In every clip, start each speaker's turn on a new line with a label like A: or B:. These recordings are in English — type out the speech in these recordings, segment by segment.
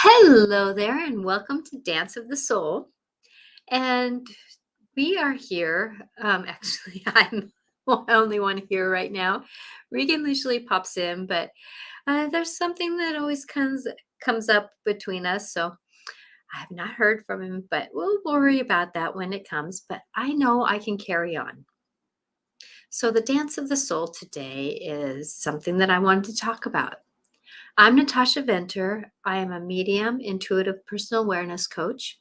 A: Hello there, and welcome to Dance of the Soul. And we are here. Actually, I'm the only one here right now. Regan usually pops in, but there's something that always comes up between us. So I have not heard from him, but we'll worry about that when it comes. But I know I can carry on. So the Dance of the Soul today is something that I wanted to talk about. I'm Natasha Venter. I am a medium, intuitive personal awareness coach,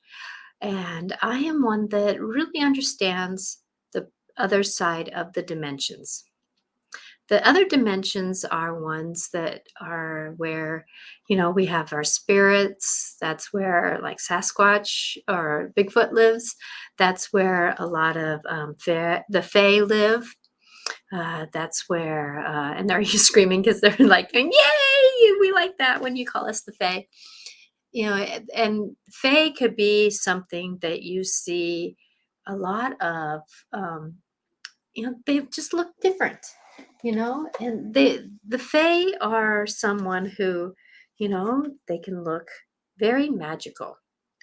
A: and I am one that really understands the other side of the dimensions. The other dimensions are ones that are where, we have our spirits. That's where, like, Sasquatch or Bigfoot lives. That's where a lot of the Fae live. That's where, and they're screaming because they're like, yay, we like that when you call us the Fae. And Fae could be something that you see a lot of, they just look different, and the Fae are someone who, they can look very magical.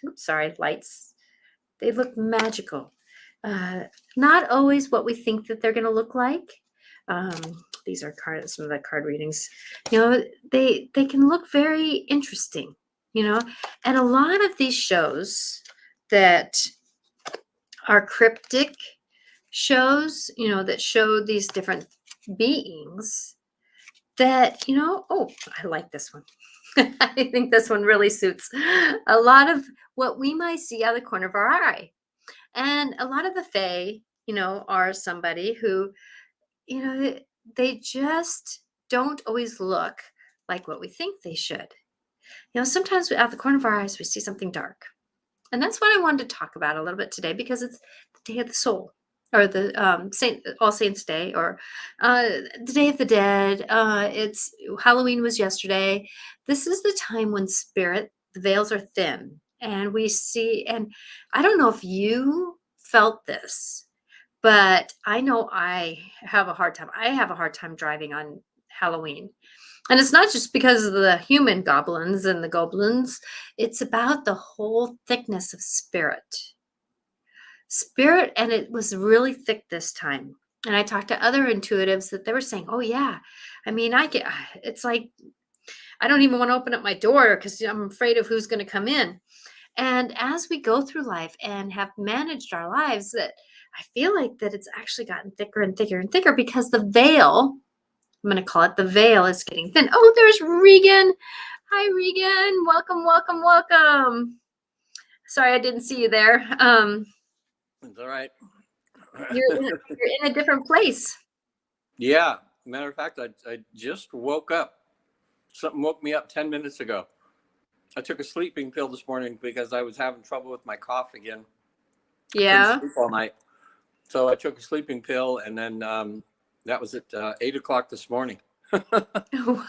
A: Oops, sorry, lights. They look magical. Not always what we think that they're going to look like. Um, these are some of the card readings. They can look very interesting. And a lot of these shows that are cryptic shows, that show these different beings that, oh, I like this one. I think this one really suits a lot of what we might see out of the corner of our eye. And a lot of the Fae, are somebody who, they just don't always look like what we think they should. Sometimes out the corner of our eyes, we see something dark. And that's what I wanted to talk about a little bit today, because it's the Day of the Soul, or the All Saints Day, or the Day of the Dead. It's Halloween was yesterday. This is the time when the veils are thin, and we see. And I don't know if you felt this, but I know I have a hard time. I have a hard time driving on Halloween. And it's not just because of the human goblins and the goblins. It's about the whole thickness of spirit. And it was really thick this time. And I talked to other intuitives that they were saying, oh, yeah. I mean, it's like, I don't even want to open up my door because I'm afraid of who's going to come in. And as we go through life and have managed our lives, that I feel like that it's actually gotten thicker and thicker and thicker, because the veil, I'm going to call it the veil, is getting thin. Oh, there's Regan. Hi, Regan. Welcome, welcome, welcome. Sorry, I didn't see you there.
B: It's all right.
A: You're in a different place.
B: Yeah. Matter of fact, I just woke up. Something woke me up 10 minutes ago. I took a sleeping pill this morning because I was having trouble with my cough again.
A: Yeah.
B: Couldn't sleep all night. So I took a sleeping pill, and then that was at 8 o'clock this morning.
A: Wow.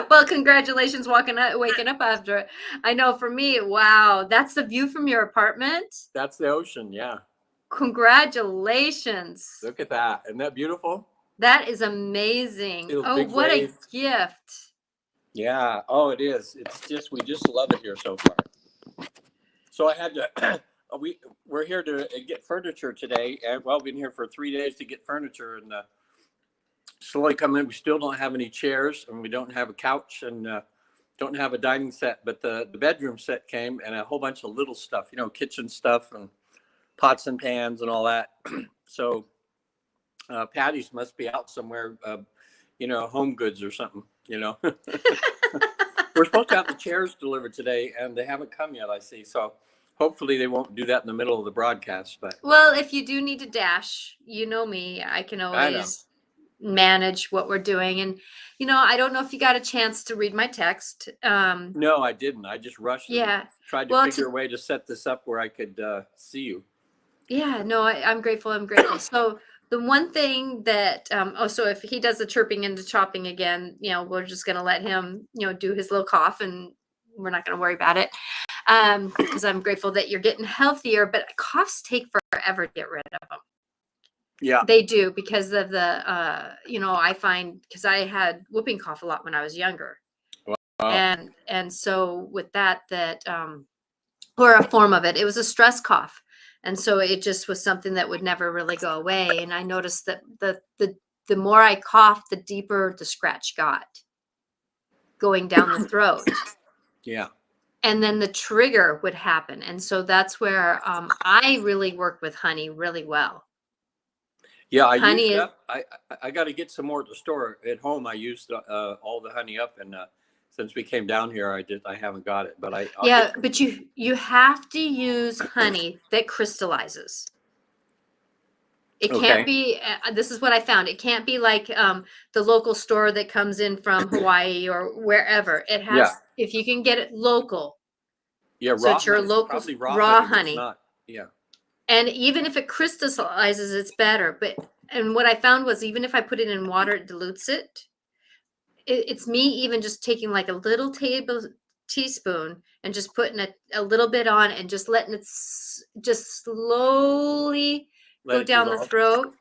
A: Well, congratulations waking up after it. I know for me, wow, that's the view from your apartment?
B: That's the ocean, yeah.
A: Congratulations.
B: Look at that. Isn't that beautiful?
A: That is amazing. Oh, what a gift.
B: Yeah. Oh, it is. We just love it here so far. So I had to, we're here to get furniture today. And well, we've been here for 3 days to get furniture, and slowly coming in. We still don't have any chairs, and we don't have a couch, and don't have a dining set, but the bedroom set came, and a whole bunch of little stuff, kitchen stuff and pots and pans and all that. So Patty's must be out somewhere, Home Goods or something, We're supposed to have the chairs delivered today, and they haven't come yet, I see. So hopefully they won't do that in the middle of the broadcast. But
A: well, if you do need to dash, you know me, I can always manage what we're doing. And I don't know if you got a chance to read my text.
B: No, I didn't. I just rushed.
A: Yeah,
B: tried to figure a way to set this up where I could see you.
A: Yeah, no, I'm grateful. So the one thing that so if he does the chirping and the chopping again, we're just gonna let him do his little cough, and we're not gonna worry about it, because I'm grateful that you're getting healthier. But coughs take forever to get rid of them.
B: Yeah,
A: they do, because of the I find, because I had whooping cough a lot when I was younger.
B: Oh,
A: And so with that, or a form of it, it was a stress cough. And so it just was something that would never really go away. And I noticed that the more I coughed, the deeper the scratch got going down the throat.
B: yeah.
A: And then the trigger would happen. And so that's where I really work with honey really well.
B: Yeah, I
A: Honey
B: used
A: is,
B: up. I got to get some more at the store. At home, I used all the honey up, and since we came down here, I haven't got it, but I'll get
A: yeah,
B: some.
A: but you have to use honey that crystallizes. It can't
B: Okay.
A: be, this is what I found. It can't be like the local store that comes in from Hawaii or wherever. It
B: Yeah.
A: has, if you can get it local,
B: Yeah.
A: so
B: Raw
A: it's your
B: honey,
A: local
B: probably raw
A: raw
B: honey. That's
A: honey.
B: not. Yeah.
A: And even if it crystallizes, it's better. And what I found was even if I put it in water, it dilutes it. It's me even just taking like a little teaspoon and just putting a little bit on and just letting it just slowly
B: Let
A: go
B: it
A: down the
B: dissolve.
A: throat.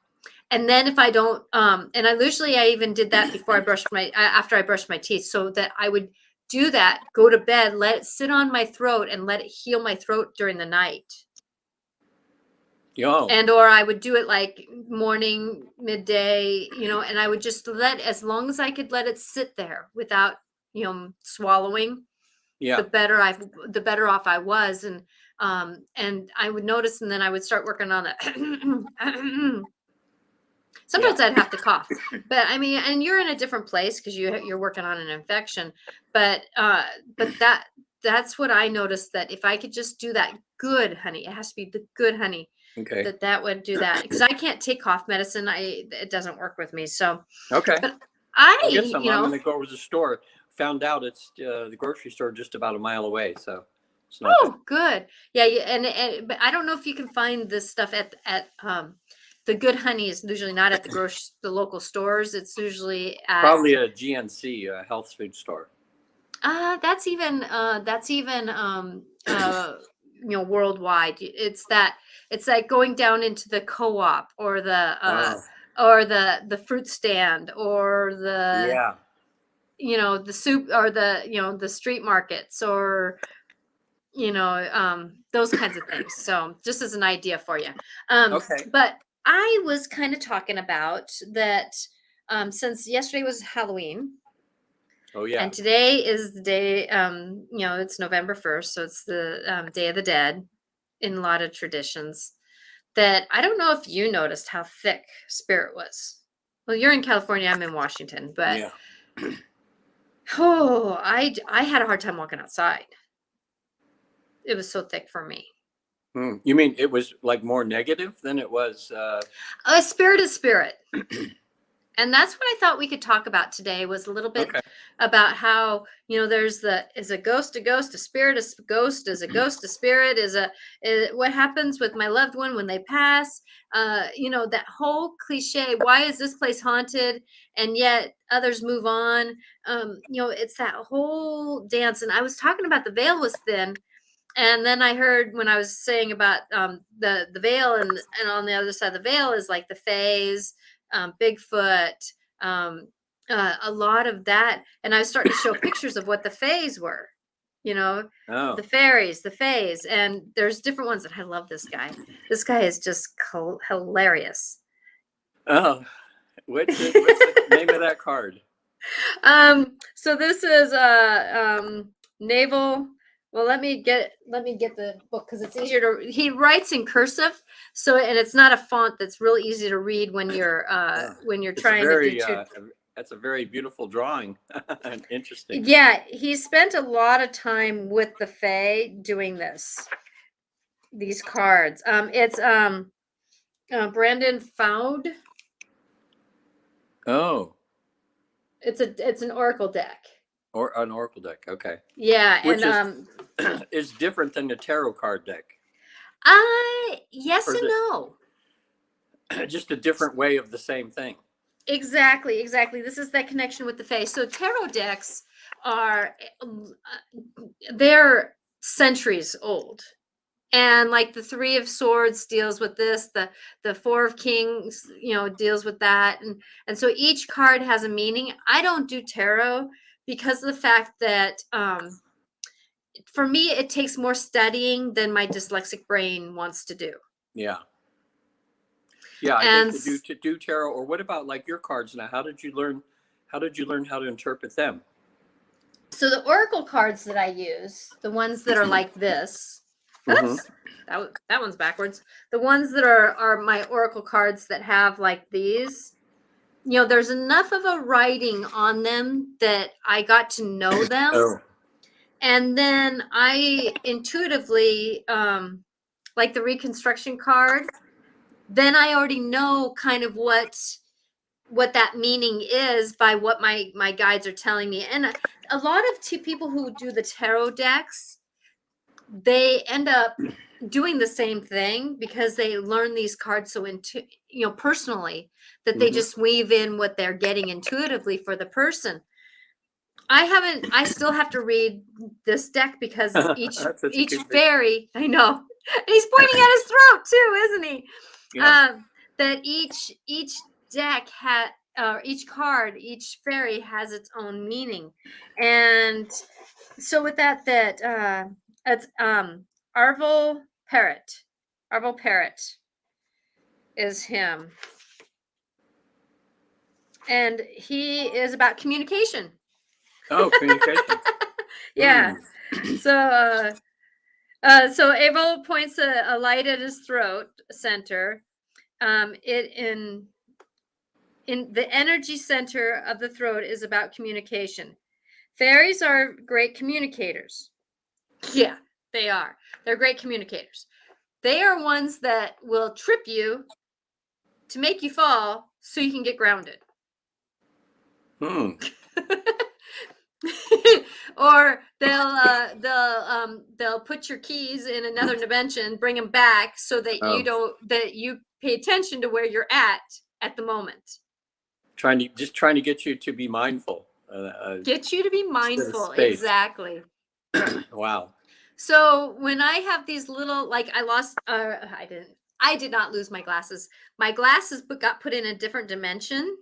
A: And then if I don't, and I even did that before I brushed after I brushed my teeth, so that I would do that, go to bed, let it sit on my throat and let it heal my throat during the night.
B: Yo.
A: And or I would do it like morning, midday, and I would just as long as I could let it sit there without, swallowing,
B: Yeah.
A: the better off I was. And I would notice, and then I would start working on it.
B: Yeah.
A: Sometimes I'd have to cough, but I mean, and you're in a different place because you're working on an infection, but that's what I noticed, that if I could just do that good honey, it has to be the good honey,
B: Okay.
A: that would do that, because I can't take cough medicine. It doesn't work with me. So,
B: Okay.
A: but
B: I'll get some. I'm going to go over to the store. Found out it's the grocery store just about a mile away, so it's not that.
A: oh, good. Yeah, yeah, but I don't know if you can find this stuff at the good honey is usually not at the local stores. It's usually at
B: Probably a GNC, a health food store.
A: that's even worldwide. It's like going down into the co-op or
B: Oh,
A: the fruit stand or
B: yeah.
A: the soup or the street markets or those kinds of things. So just as an idea for you.
B: Okay.
A: But I was kind of talking about that, since yesterday was Halloween
B: Oh, yeah.
A: and today is the day, it's November 1st, so it's the Day of the Dead in a lot of traditions. That I don't know if you noticed how thick spirit was. Well, you're in California, I'm in Washington, but
B: Yeah.
A: oh, I had a hard time walking outside. It was so thick for me.
B: You mean it was like more negative than it was?
A: A spirit is spirit. And that's what I thought we could talk about today, was a little bit
B: Okay.
A: about how, is a ghost, a spirit, a ghost, is a ghost, a spirit, what happens with my loved one when they pass, that whole cliche, why is this place haunted and yet others move on? It's that whole dance. And I was talking about the veil was thin. And then I heard when I was saying about the veil, and on the other side of the veil is like the Fays, Bigfoot, um, a lot of that. And I was starting to show pictures of what the Fays were, you know,
B: Oh.
A: the fairies, the Fays, and there's different ones. And I love this guy. This guy is just hilarious.
B: Oh. What's the name of that card?
A: So this is naval. Well, let me get the book because it's easier to. He writes in cursive, so and it's not a font that's real easy to read when you're
B: It's a
A: trying to do
B: very
A: two.
B: that's a very beautiful drawing. Interesting.
A: Yeah, he spent a lot of time with the Fae doing these cards. It's Brandon Found.
B: Oh,
A: It's an oracle deck.
B: or an oracle deck. Okay,
A: Yeah,
B: which
A: and
B: is different than the tarot card deck.
A: yes
B: Or is
A: and
B: it
A: no.
B: just a different way of the same thing?
A: Exactly, exactly. This is that connection with the face. So tarot decks are they're centuries old. And like the 3 of Swords deals with this, the 4 of Kings, deals with that. And so each card has a meaning. I don't do tarot because of the fact that for me, it takes more studying than my dyslexic brain wants to do.
B: Yeah. Yeah, I
A: And
B: think to do tarot, or what about like your cards now? How did you learn how to interpret them?
A: so the oracle cards that I use, the ones that are like this, oops, that one's backwards. The ones that are my oracle cards that have like these, you know, there's enough of a writing on them that I got to know them.
B: Oh.
A: And then I intuitively, like the reconstruction card, then I already know kind of what that meaning is by what my guides are telling me. And a lot of people who do the tarot decks, they end up doing the same thing because they learn these cards so personally, that they just weave in what they're getting intuitively for the person. I still have to read this deck because each fairy, I know, and he's pointing at his throat too, isn't he?
B: Yeah.
A: That each deck had, each card, each fairy has its own meaning. And so with that it's Arvel Parrot. Arvel Parrot is him. And he is about communication.
B: Oh, communication.
A: Yeah. So so Abel points a light at his throat center. It in the energy center of the throat is about communication. Fairies are great communicators. Yeah, they are. They're great communicators. They are ones that will trip you to make you fall so you can get grounded. Or they'll put your keys in another dimension, bring them back so that you pay attention to where you're at the moment.
B: Trying to get you to be mindful.
A: Get you to be mindful, exactly.
B: Wow.
A: So when I have these little, like I did not lose my glasses. My glasses got put in a different dimension.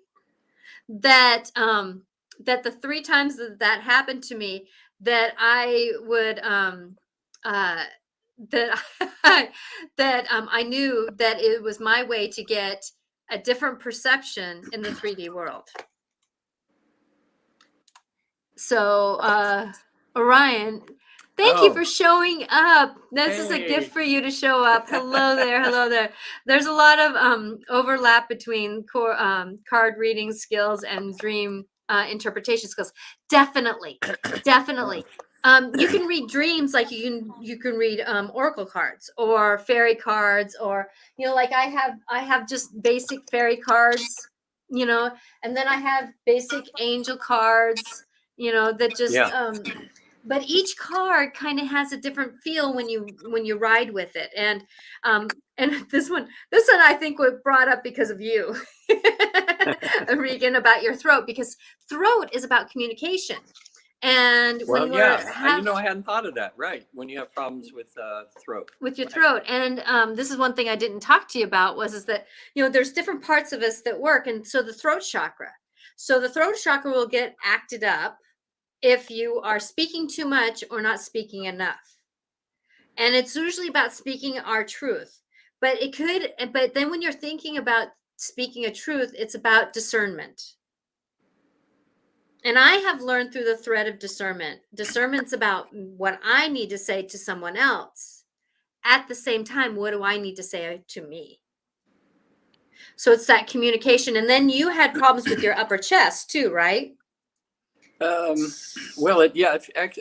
A: That the 3 times that happened to me, that I would that I knew that it was my way to get a different perception in the 3D world. So Orion, thank you for showing up. This is a gift for you to show up. Hello there. Hello there. There's a lot of overlap between card reading skills and dream interpretation skills. Definitely. Definitely. You can read dreams like you can read oracle cards or fairy cards, or like I have just basic fairy cards, and then I have basic angel cards, that just but each card kind of has a different feel when you ride with it. And this one I think was brought up because of you, Regan, about your throat, because throat is about communication. And
B: I hadn't thought of that. Right, when you have problems with throat,
A: with your throat. And this is one thing I didn't talk to you about is that there's different parts of us that work. And so the throat chakra will get acted up if you are speaking too much or not speaking enough. And it's usually about speaking our truth. But then when you're thinking about speaking a truth, it's about discernment. And I have learned through the thread of discernment. Discernment's about what I need to say to someone else. At the same time, what do I need to say to me? So it's that communication. And then you had problems with your upper chest too, right?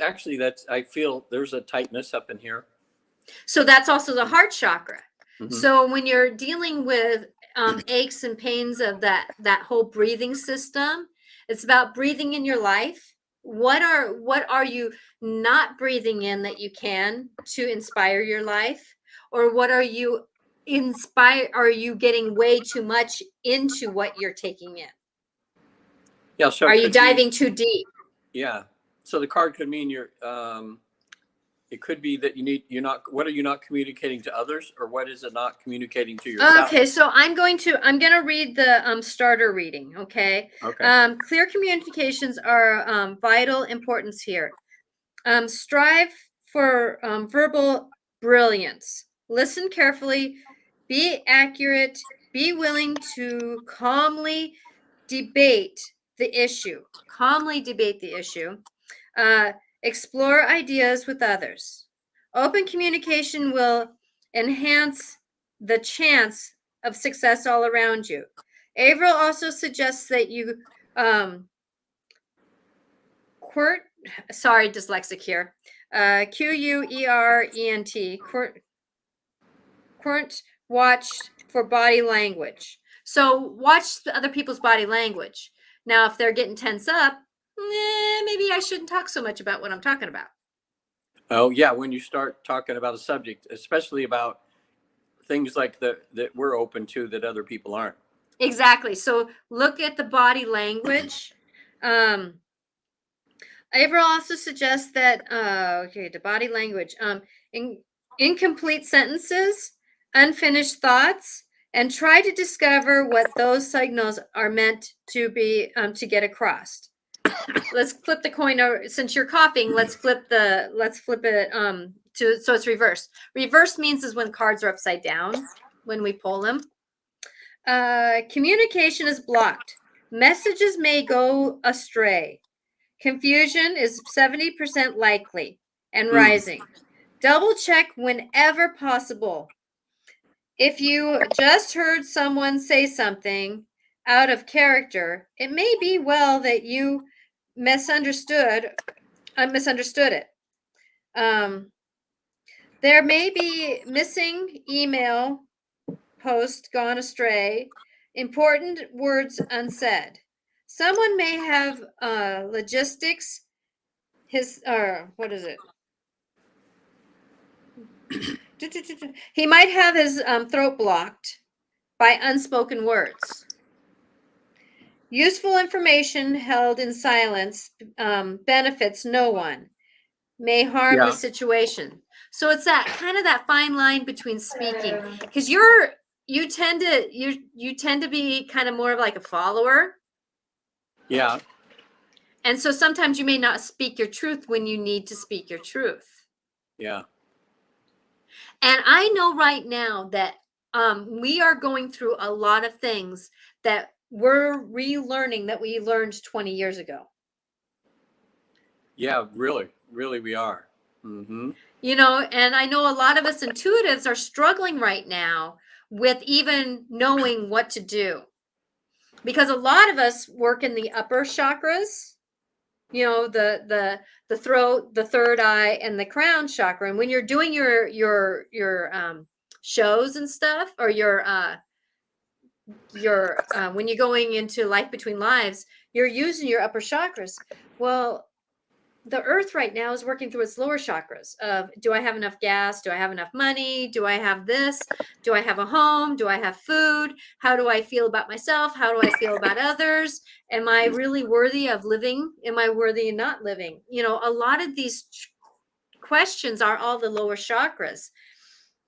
B: Actually, I feel there's a tightness up in here.
A: So that's also the heart chakra. So when you're dealing with aches and pains of that whole breathing system, it's about breathing in your life. What are you not breathing in that you can to inspire your life? Or what are you getting way too much into what you're taking in?
B: Yeah. So
A: are you diving too deep?
B: Yeah. So the card could mean you're it could be that what are you not communicating to others, or what is it not communicating to yourself?
A: Okay, so I'm gonna read the starter reading. Okay.
B: Okay.
A: Clear communications are vital importance here. Strive for verbal brilliance. Listen carefully. Be accurate. Be willing to calmly debate the issue. Calmly debate the issue. Explore ideas with others. Open communication will enhance the chance of success all around you. Averill also suggests that you quert, sorry, dyslexic here. Querent, watch for body language. So watch the other people's body language. Now, if they're getting tense up, maybe I shouldn't talk so much about what I'm talking about.
B: Oh yeah, when you start talking about a subject, especially about things like that we're open to that other people aren't.
A: Exactly. So look at the body language. Averill also suggests that the body language, incomplete sentences, unfinished thoughts, and try to discover what those signals are meant to be to get across. Let's flip the coin. Since you're coughing, let's flip it so it's reversed. Reverse means is when cards are upside down when we pull them. Communication is blocked. Messages may go astray. Confusion is 70% likely and rising. Double check whenever possible. If you just heard someone say something out of character, it may be well that you misunderstood it. There may be missing email, post gone astray, important words unsaid. Someone may have logistics. What is it? He might have his throat blocked by unspoken words. Useful information held in silence benefits no one, may harm the situation. So it's that fine line between speaking, because you tend to be kind of more of like a follower.
B: Yeah.
A: And so sometimes you may not speak your truth when you need to speak your truth.
B: Yeah.
A: And I know right now that we are going through a lot of things that we're relearning that we learned 20 years ago.
B: Yeah, really we are. Mm-hmm.
A: And I know a lot of us intuitives are struggling right now with even knowing what to do, because a lot of us work in the upper chakras, the throat, the third eye, and the crown chakra. And when you're doing your shows and stuff, or when you're going into life between lives, you're using your upper chakras. Well, the earth right now is working through its lower chakras of, do I have enough gas? Do I have enough money? Do I have this? Do I have a home? Do I have food? How do I feel about myself? How do I feel about others? Am I really worthy of living? Am I worthy of not living? A lot of these questions are all the lower chakras.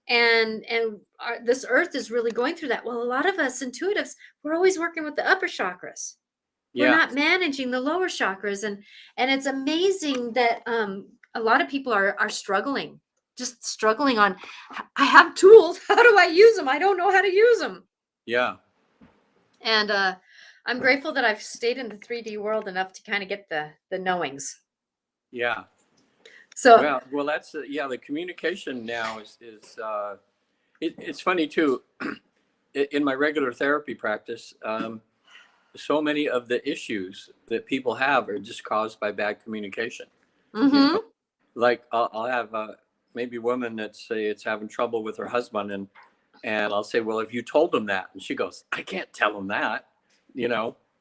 A: And this earth is really going through that. Well, a lot of us intuitives, we're always working with the upper chakras. We're not managing the lower chakras, and it's amazing that a lot of people are struggling on, I have tools, how do I use them? I don't know how to use them.
B: Yeah.
A: And I'm grateful that I've stayed in the 3D world enough to kind of get the knowings.
B: Yeah.
A: So
B: well that's the communication now is it's funny too. In my regular therapy practice, so many of the issues that people have are just caused by bad communication.
A: Mm-hmm.
B: Like I'll have maybe a woman that say it's having trouble with her husband, and I'll say, well, if you told him that, and she goes, I can't tell him that,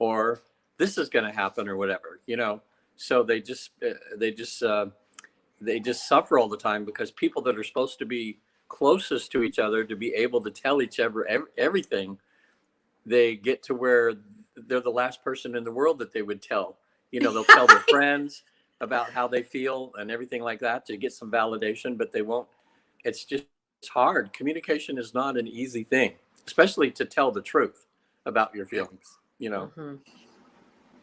B: or this is going to happen or whatever, so they just suffer all the time, because people that are supposed to be closest to each other, to be able to tell each other everything, they get to where they're the last person in the world that they would tell. They'll tell their friends, about how they feel and everything like that to get some validation, but they won't. It's hard. Communication is not an easy thing, especially to tell the truth about your feelings, you know.
A: Mhm.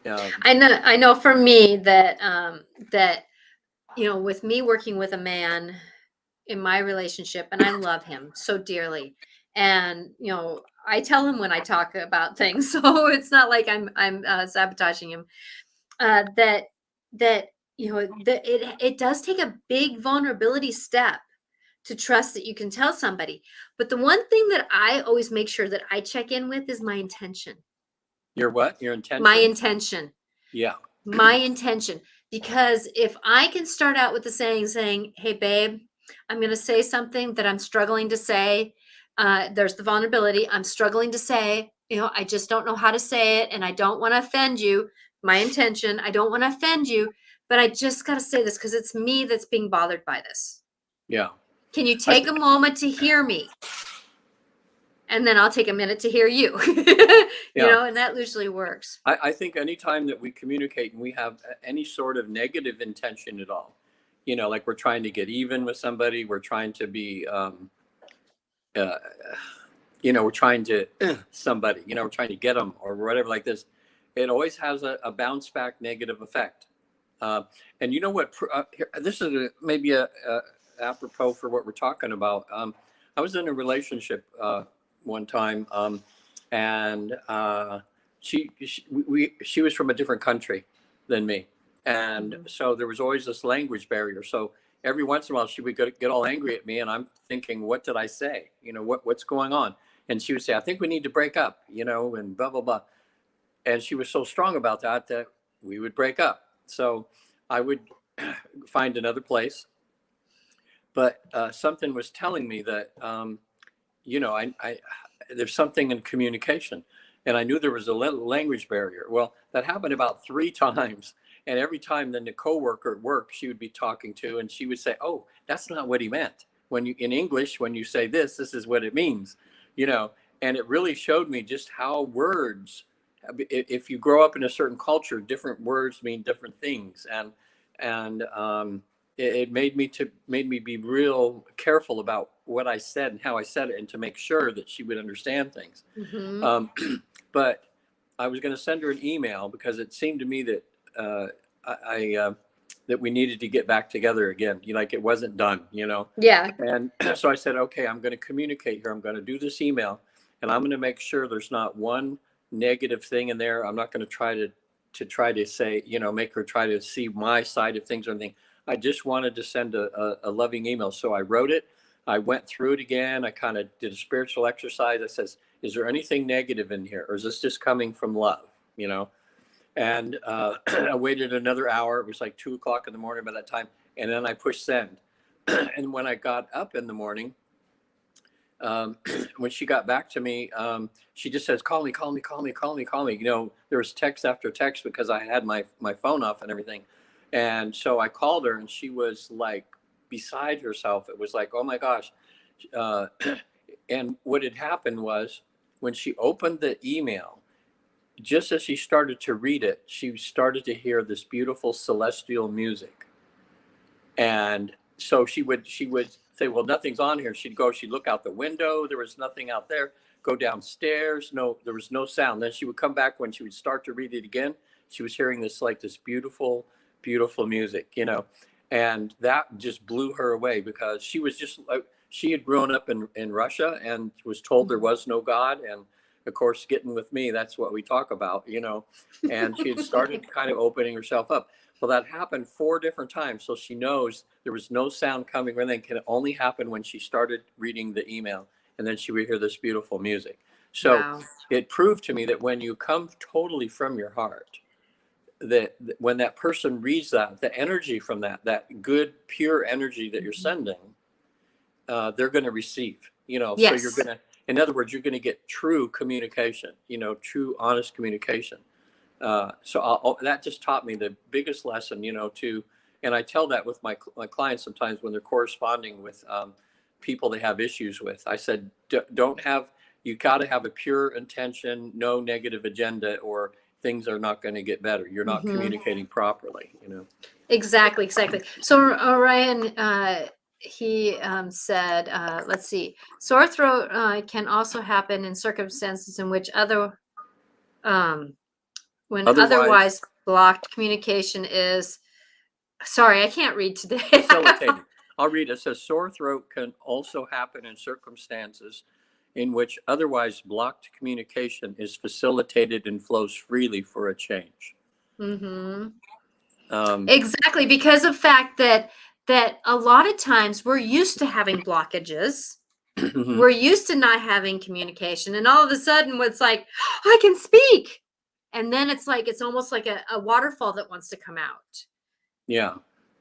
B: Um,
A: I know for me that that with me working with a man in my relationship, and I love him so dearly, and I tell him when I talk about things, so it's not like I'm sabotaging him. That that that it does take a big vulnerability step to trust that you can tell somebody. But the one thing that I always make sure that I check in with is my intention.
B: your what? Your
A: My
B: intention?
A: intention.
B: Yeah.
A: My intention. Because if I can start out with the saying, "Hey, babe, I'm going to say something that I'm struggling to say." There's the vulnerability. I'm struggling to say, I just don't know how to say it, and I don't want to offend you. My intention, I don't want to offend you, but I just got to say this because it's me that's being bothered by this.
B: Yeah.
A: Can you
B: I
A: take a
B: think,
A: moment to hear me? And then I'll take a minute to hear you.
B: yeah.
A: And that usually works.
B: I think anytime that we communicate and we have any sort of negative intention at all, like we're trying to get even with somebody, we're trying to be, uh, we're trying to somebody, we're trying to get them or whatever like this, it always has a bounce back negative effect. And you know what? This is maybe a apropos for what we're talking about. I was in a relationship one time, and she was from a different country than me, and
A: Mhm.
B: so there was always this language barrier. So every once in a while, she would get all angry at me, and I'm thinking, what did I say? What's going on? And she would say, I think we need to break up, and blah blah blah. And she was so strong about that we would break up. So I would find another place, but something was telling me that I there's something in communication, and I knew there was a language barrier. Well, that happened about 3 times, and every time then the coworker at work she would be talking to, and she would say, "Oh, that's not what he meant. When you in English, when you say this is what it means," you know. And it really showed me just how words, if you grow up in a certain culture, different words mean different things, and it made me be real careful about what I said and how I said it, and to make sure that she would understand things.
A: Mhm.
B: Um, but I was going to send her an email because it seemed to me that that we needed to get back together again. Like it wasn't done.
A: Yeah.
B: And so I said, okay, I'm going to communicate here. I'm going to do this email, and I'm going to make sure there's not one negative thing in there. I'm not going to try to say, make her try to see my side of things or anything. I just wanted to send a loving email. So I wrote it. I went through it again. I kind of did a spiritual exercise that says, is there anything negative in here? Or is this just coming from love? And I waited another hour. It was like 2 o'clock in the morning by that time. And then I pushed send. And when I got up in the morning, when she got back to me, she just says, call me, call me, call me, call me, call me. There was text after text because I had my phone off and everything. And so I called her, and she was like beside herself. It was like, oh my gosh. Uh, and what had happened was when she opened the email, just as she started to read it, she started to hear this beautiful celestial music. And so she would say, well, nothing's on here. She'd look out the window. There was nothing out there. Go downstairs. No, there was no sound. Then she would come back when she would start to read it again. She was hearing this beautiful, beautiful music. And that just blew her away because she was just like, she had grown up in Russia and was told there
A: Mhm.
B: was no God. And of course, getting with me, that's what we talk about. And she had started kind of opening herself up. Well, that happened 4 different times. So she knows there was no sound coming, and then can only happen when she started reading the email. And then she would hear this beautiful music. So
A: Wow.
B: it proved to me that when you come totally from your heart, that when that person reads that, the energy from that good, pure energy that you're
A: Mhm.
B: sending, they're going to receive. So you're going
A: Yes.
B: to, in other words, you're going to get true communication, true, honest communication. So that just taught me the biggest lesson, and I tell that with my clients sometimes when they're corresponding with people they have issues with. I said, don't have, you got to have a pure intention, no negative agenda or things are not going to get better. You're not communicating properly, you know.
A: Exactly. So Orion, he said, let's see, sore throat can also happen in circumstances in which when otherwise blocked communication is, sorry, I can't read today.
B: Facilitated. I'll read it. It says sore throat can also happen in circumstances in which otherwise blocked communication is facilitated and flows freely for a change.
A: Exactly, because of the fact that a lot of times we're used to having blockages. We're used to not having communication, and all of a sudden it's like, I can speak, and then it's like, it's almost like a waterfall that wants to come out.
B: Yeah.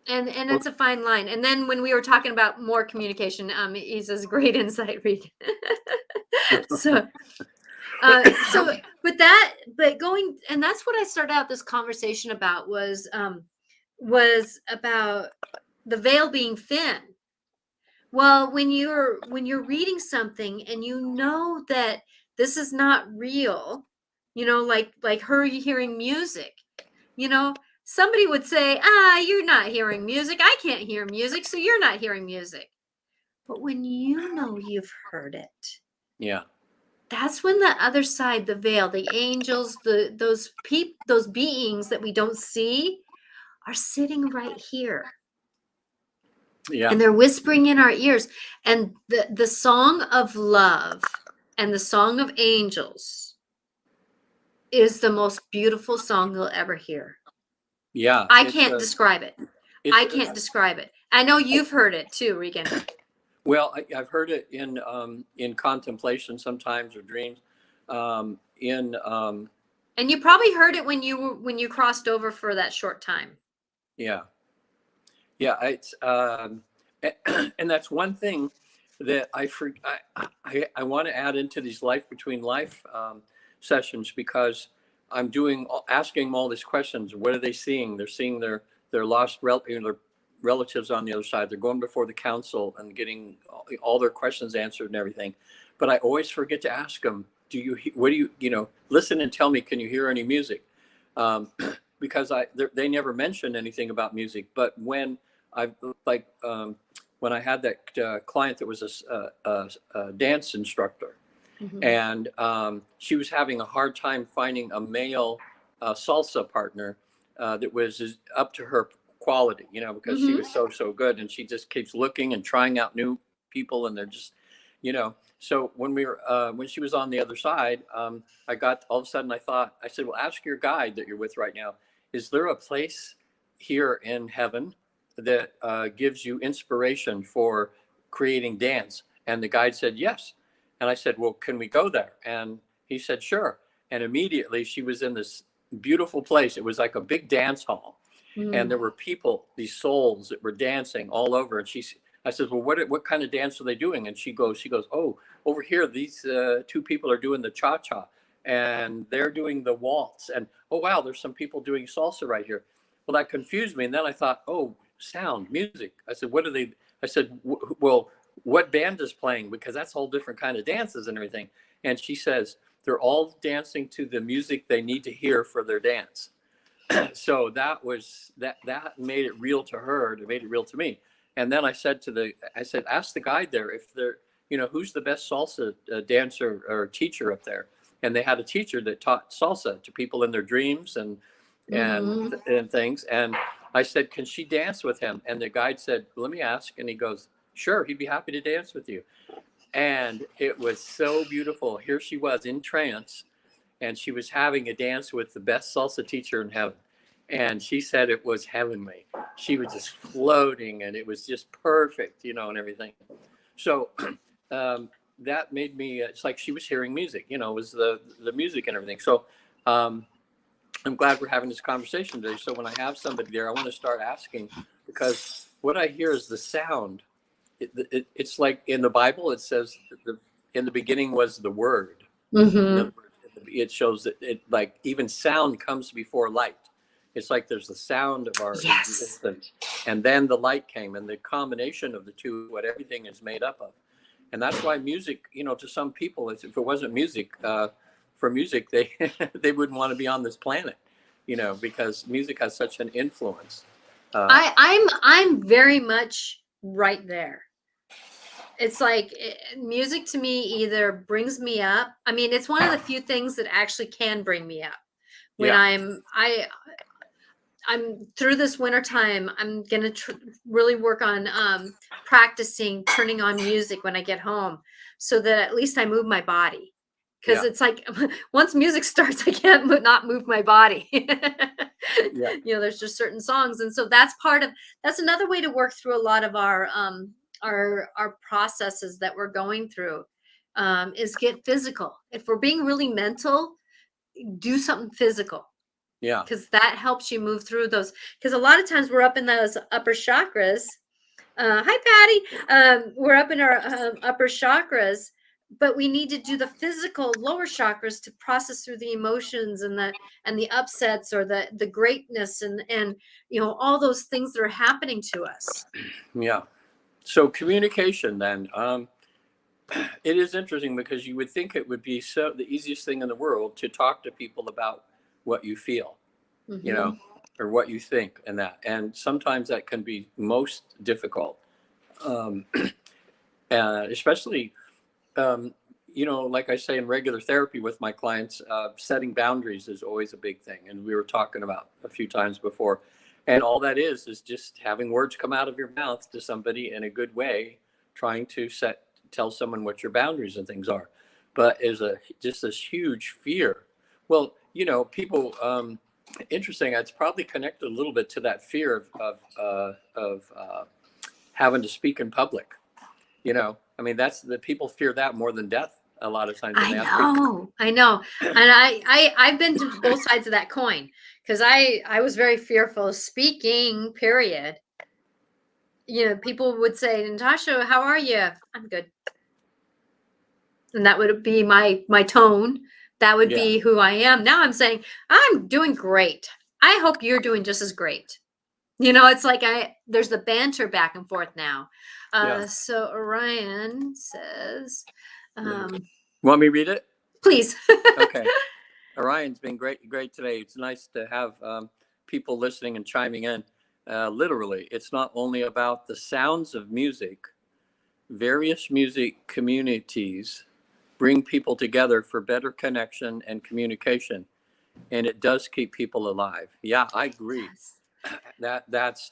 A: And it's a fine line. And then when we were talking about more communication, he says, great insight, Regan. so but going, and that's what I started out this conversation about, was about the veil being thin. Well, when you're reading something and you know that this is not real, you know, like her hearing music, you know, somebody would say, you're not hearing music. I can't hear music, so you're not hearing music. But when you know you've heard it,
B: yeah,
A: that's when the other side, the veil, the angels, those beings that we don't see are sitting right here.
B: Yeah.
A: And they're whispering in our ears. And the song of love and the song of angels is the most beautiful song you'll ever hear.
B: Yeah.
A: I can't describe it. I can't describe it. I know you've heard it too, Regan.
B: Well, I've heard it in contemplation sometimes, or dreams. And
A: you probably heard it when you crossed over for that short time.
B: Yeah. Yeah. It's and that's one thing that I want to add into these life between life sessions, because I'm asking them all these questions. What are they seeing? They're seeing their lost their relatives on the other side. They're going before the council and getting all their questions answered and everything. But I always forget to ask them, listen and tell me, can you hear any music? Because they never mentioned anything about music. But when when I had that client that was a dance instructor, and she was having a hard time finding a male salsa partner that was up to her quality, because she was so good, and she just keeps looking and trying out new people, and they're just, So when she was on the other side, I got, all of a sudden I said, well, ask your guide that you're with right now, is there a place here in heaven that gives you inspiration for creating dance? And the guide said yes. And I said, well, can we go there? And he said, sure. And immediately she was in this beautiful place. It was like a big dance hall. And there were people, these souls that were dancing all over. And I said, well, what kind of dance are they doing? And she goes, oh, over here, these two people are doing the cha-cha, and they're doing the waltz. And, oh, wow, there's some people doing salsa right here. Well, that confused me. And then I thought, oh, sound, music. I said, what are they? I said, well, what band is playing? Because that's a whole different kind of dances and everything. And she says, they're all dancing to the music they need to hear for their dance. So that made it real to her. It made it real to me. And then I said, ask the guide there if they're, who's the best salsa dancer or teacher up there. And they had a teacher that taught salsa to people in their dreams and things. And I said, can she dance with him? And the guide said, let me ask. And he goes, sure, he'd be happy to dance with you. And it was so beautiful. Here she was in trance, and she was having a dance with the best salsa teacher in heaven. And she said it was heavenly. She was just floating, and it was just perfect, and everything. So that made me, it's like she was hearing music, it was the music and everything. So I'm glad we're having this conversation today. So when I have somebody there, I want to start asking, because what I hear is the sound. It's like in the Bible, it says in the beginning was the Word. It shows that like even sound comes before light. It's like there's the sound of our existence, and then the light came, and the combination of the two, what everything is made up of. And that's why music, to some people, if it wasn't music, for music, they they wouldn't want to be on this planet, because music has such an influence.
A: I'm very much right there. It's like music to me either brings me up. I mean, it's one of the few things that actually can bring me up when
B: Yeah,
A: I'm through this winter time. I'm gonna really work on practicing turning on music when I get home, so that at least I move my body. Because
B: yeah,
A: it's like once music starts, I can't not move my body.
B: yeah,
A: There's just certain songs, and so that's another way to work through a lot of our processes that we're going through. Is get physical. If we're being really mental, do something physical,
B: yeah,
A: because that helps you move through those. Because a lot of times we're up in those upper chakras. Hi, Patty. We're up in our upper chakras, but we need to do the physical lower chakras to process through the emotions and the upsets, or the greatness, and all those things that are happening to us.
B: yeah. So communication, then, it is interesting because you would think it would be the easiest thing in the world to talk to people about what you feel, you know,
A: Hmm.
B: or what you think, and sometimes that can be most difficult, um, especially, um, like I say in regular therapy with my clients, setting boundaries is always a big thing, and we were talking about a few times before, and all that is just having words come out of your mouth to somebody in a good way, trying to tell someone what your boundaries and things are, but is just this huge fear. Well, people. Interesting. It's probably connected a little bit to that fear of having to speak in public. I mean, that's the people fear that more than death a lot of times when
A: I
B: they ask people.
A: know, I know, and I've been to both sides of that coin, because I was very fearful of speaking. Period. People would say, "Natasha, how are you?" "I'm good." And that would be my tone. That would
B: Yeah,
A: be who I am. Now I'm saying, "I'm doing great. I hope you're doing just as great." It's like there's the banter back and forth now.
B: yeah.
A: So Orion says, um,
B: Want me to read it?
A: please.
B: Okay. Orion's been great today. It's nice to have people listening and chiming in. Literally, it's not only about the sounds of music. Various music communities bring people together for better connection and communication, and it does keep people alive. Yeah, I agree.
A: Yes.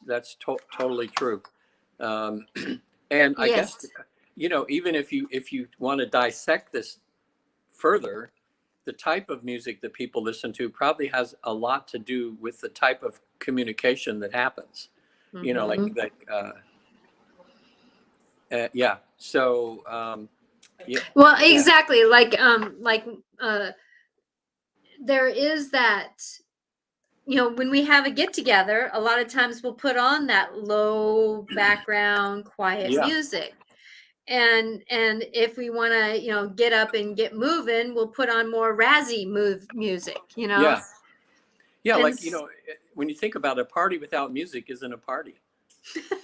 B: That's totally true. Um, and I guess,
A: Yes.
B: even if you want to dissect this further, the type of music that people listen to probably has a lot to do with the type of communication that happens. Like
A: Mhm.
B: yeah. So yeah,
A: Well,
B: yeah,
A: exactly. Uh, there is that. When we have a get together, a lot of times we'll put on that low background, quiet
B: yeah,
A: music, and if we want to, get up and get moving, we'll put on more razzy move music.
B: yeah, yeah.
A: And
B: Like, when you think about a party without music isn't a party.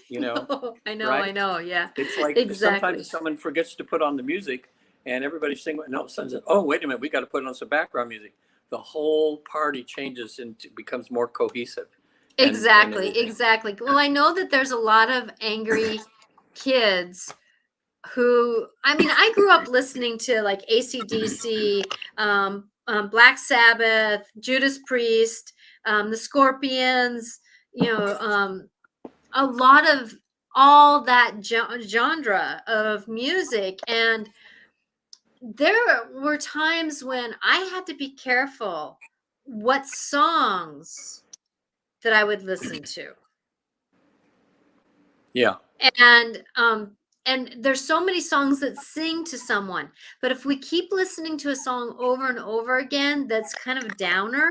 B: You know,
A: I
B: right?
A: know. Yeah,
B: It's like
A: exactly.
B: sometimes someone forgets to put on the music and everybody's singing. No, someone says, "Oh, wait a minute, we got to put on some background music." The whole party changes and becomes more cohesive, and
A: Exactly,
B: everything.
A: exactly. Well, I know that there's a lot of angry kids who, I mean, I grew up listening to like AC/DC, Black Sabbath, Judas Priest, the Scorpions, a lot of all that genre of music. And there were times when I had to be careful what songs that I would listen to.
B: Yeah,
A: And there's so many songs that sing to someone, but if we keep listening to a song over and over again that's kind of a downer,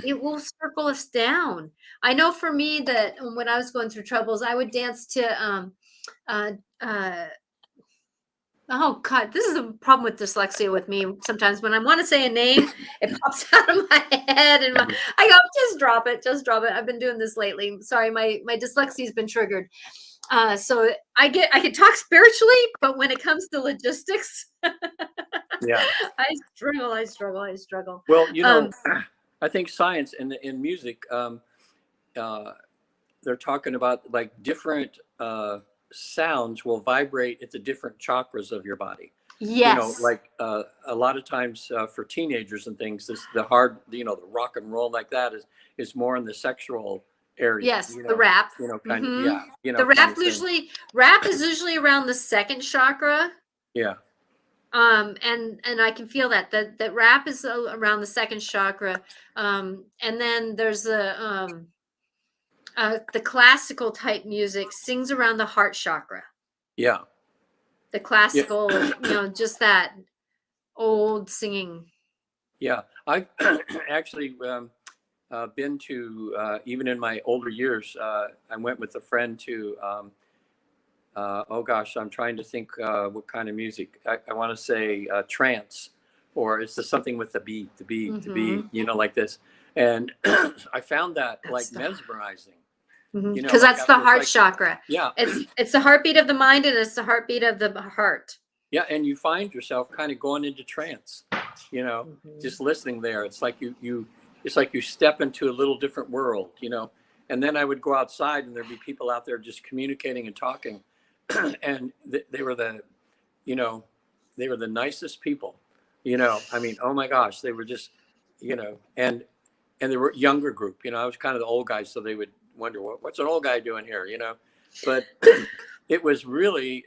A: it will circle us down. I know for me that when I was going through troubles, I would dance to uh uh oh god, this is a problem with dyslexia with me. Sometimes when I want to say a name, it pops out of my head, and I go, just drop it, just drop it. I've been doing this lately. Sorry, my dyslexia has been triggered. So I can talk spiritually, but when it comes to logistics,
B: Yeah.
A: I struggle.
B: Well,
A: Um,
B: I think science in music, they're talking about like different sounds will vibrate at the different chakras of your body.
A: yes,
B: Like a lot of times for teenagers and things, the hard, the rock and roll like that is more in the sexual area.
A: yes, the rap.
B: Kind of,
A: Hmm.
B: yeah,
A: The
B: kind
A: rap
B: of thing.
A: rap is usually around the second chakra.
B: Yeah,
A: And I can feel that rap is around the second chakra. And then there's the classical type music sings around the heart chakra.
B: yeah,
A: The
B: yeah,
A: classical, just that old singing.
B: yeah. I've actually been to even in my older years. I went with a friend to. Oh gosh, I'm trying to think what kind of music. I want to say trance, or it's just something with the beat,
A: Hmm.
B: like this. And I found that
A: That's
B: like
A: the
B: mesmerizing.
A: because
B: Like
A: that's the
B: after it's
A: heart
B: like,
A: chakra.
B: yeah,
A: It's the heartbeat of the mind, and it's the heartbeat of the heart.
B: yeah, and you find yourself kind of going into trance,
A: Hmm.
B: just listening there. It's like it's like you step into a little different world. And then I would go outside, and there'd be people out there just communicating and talking, and they were you know, they were the nicest people. I mean, oh my gosh, they were just, and they were a younger group. I was kind of the old guy, so they would wonder what's an old guy doing here. But it was really,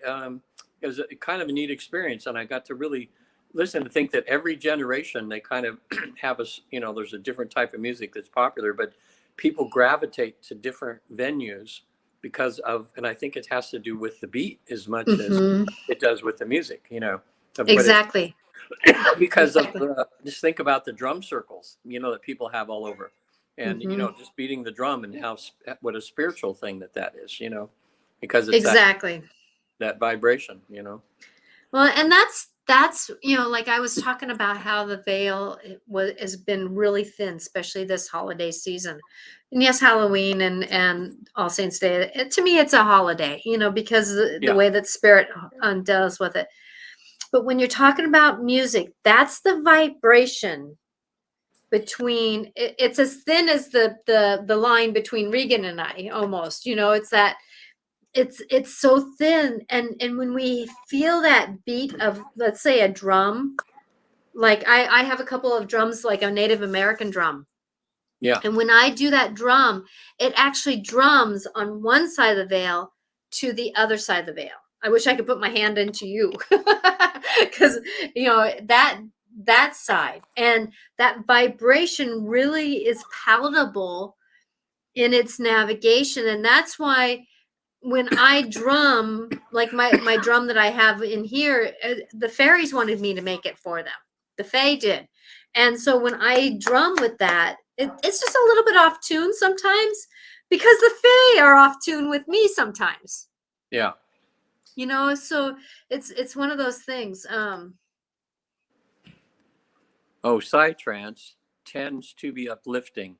B: it was a kind of a neat experience, and I got to really listen and think that every generation they kind of have us. There's a different type of music that's popular, but people gravitate to different venues because of, and I think it has to do with the beat as much as
A: Hmm.
B: it does with the music, of what it's
A: Exactly.
B: because of
A: Exactly.
B: just think about the drum circles, that people have all over, and
A: Hmm.
B: just beating the drum and how what a spiritual thing that is, because it's
A: Exactly.
B: that vibration.
A: Well, and that's like I was talking about how the veil has been really thin, especially this holiday season. And yes, Halloween and All Saints Day. To me, it's a holiday, because the
B: Yeah.
A: way that spirit does with it. But when you're talking about music, that's the vibration between. It's as thin as the line between Regan and I, almost. It's that it's so thin, and when we feel that beat of, let's say, a drum, like I have a couple of drums, like a Native American drum,
B: Yeah.
A: and when I do that drum, it actually drums on one side of the veil to the other side of the veil. I wish I could put my hand into you, because that side, and that vibration really is palatable in its navigation. And that's why when I drum, like my drum that I have in here, the fairies wanted me to make it for them. The fae did. And so when I drum with that, it's just a little bit off tune sometimes, because the fae are off tune with me sometimes.
B: Yeah.
A: So it's one of those things.
B: Oh, psytrance tends to be uplifting.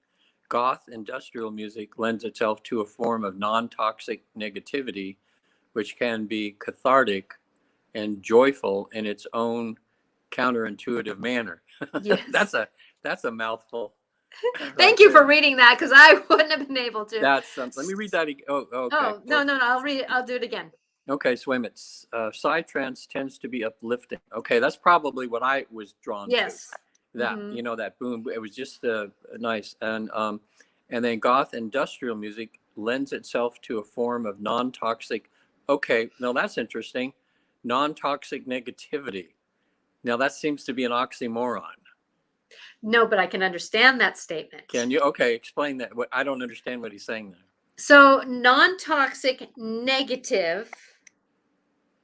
B: Goth industrial music lends itself to a form of non-toxic negativity, which can be cathartic and joyful in its own counterintuitive manner.
A: Yes.
B: that's a that's a mouthful right
A: Thank you for
B: there.
A: reading that, because I wouldn't have been able to.
B: That's let me read that again. Oh, okay.
A: Oh, no, no, no. I'll read it. I'll do it again.
B: Okay, so wait a minute. Psytrance tends to be uplifting. Okay, that's probably what I was drawn to.
A: Yes.
B: That
A: Hmm.
B: that boom. It was just nice, and then goth industrial music lends itself to a form of non-toxic. Okay, now that's interesting. Non-toxic negativity. Now that seems to be an oxymoron.
A: No, but I can understand that statement.
B: Can you? Okay, explain that. What I don't understand what he's saying there.
A: So, non-toxic negative,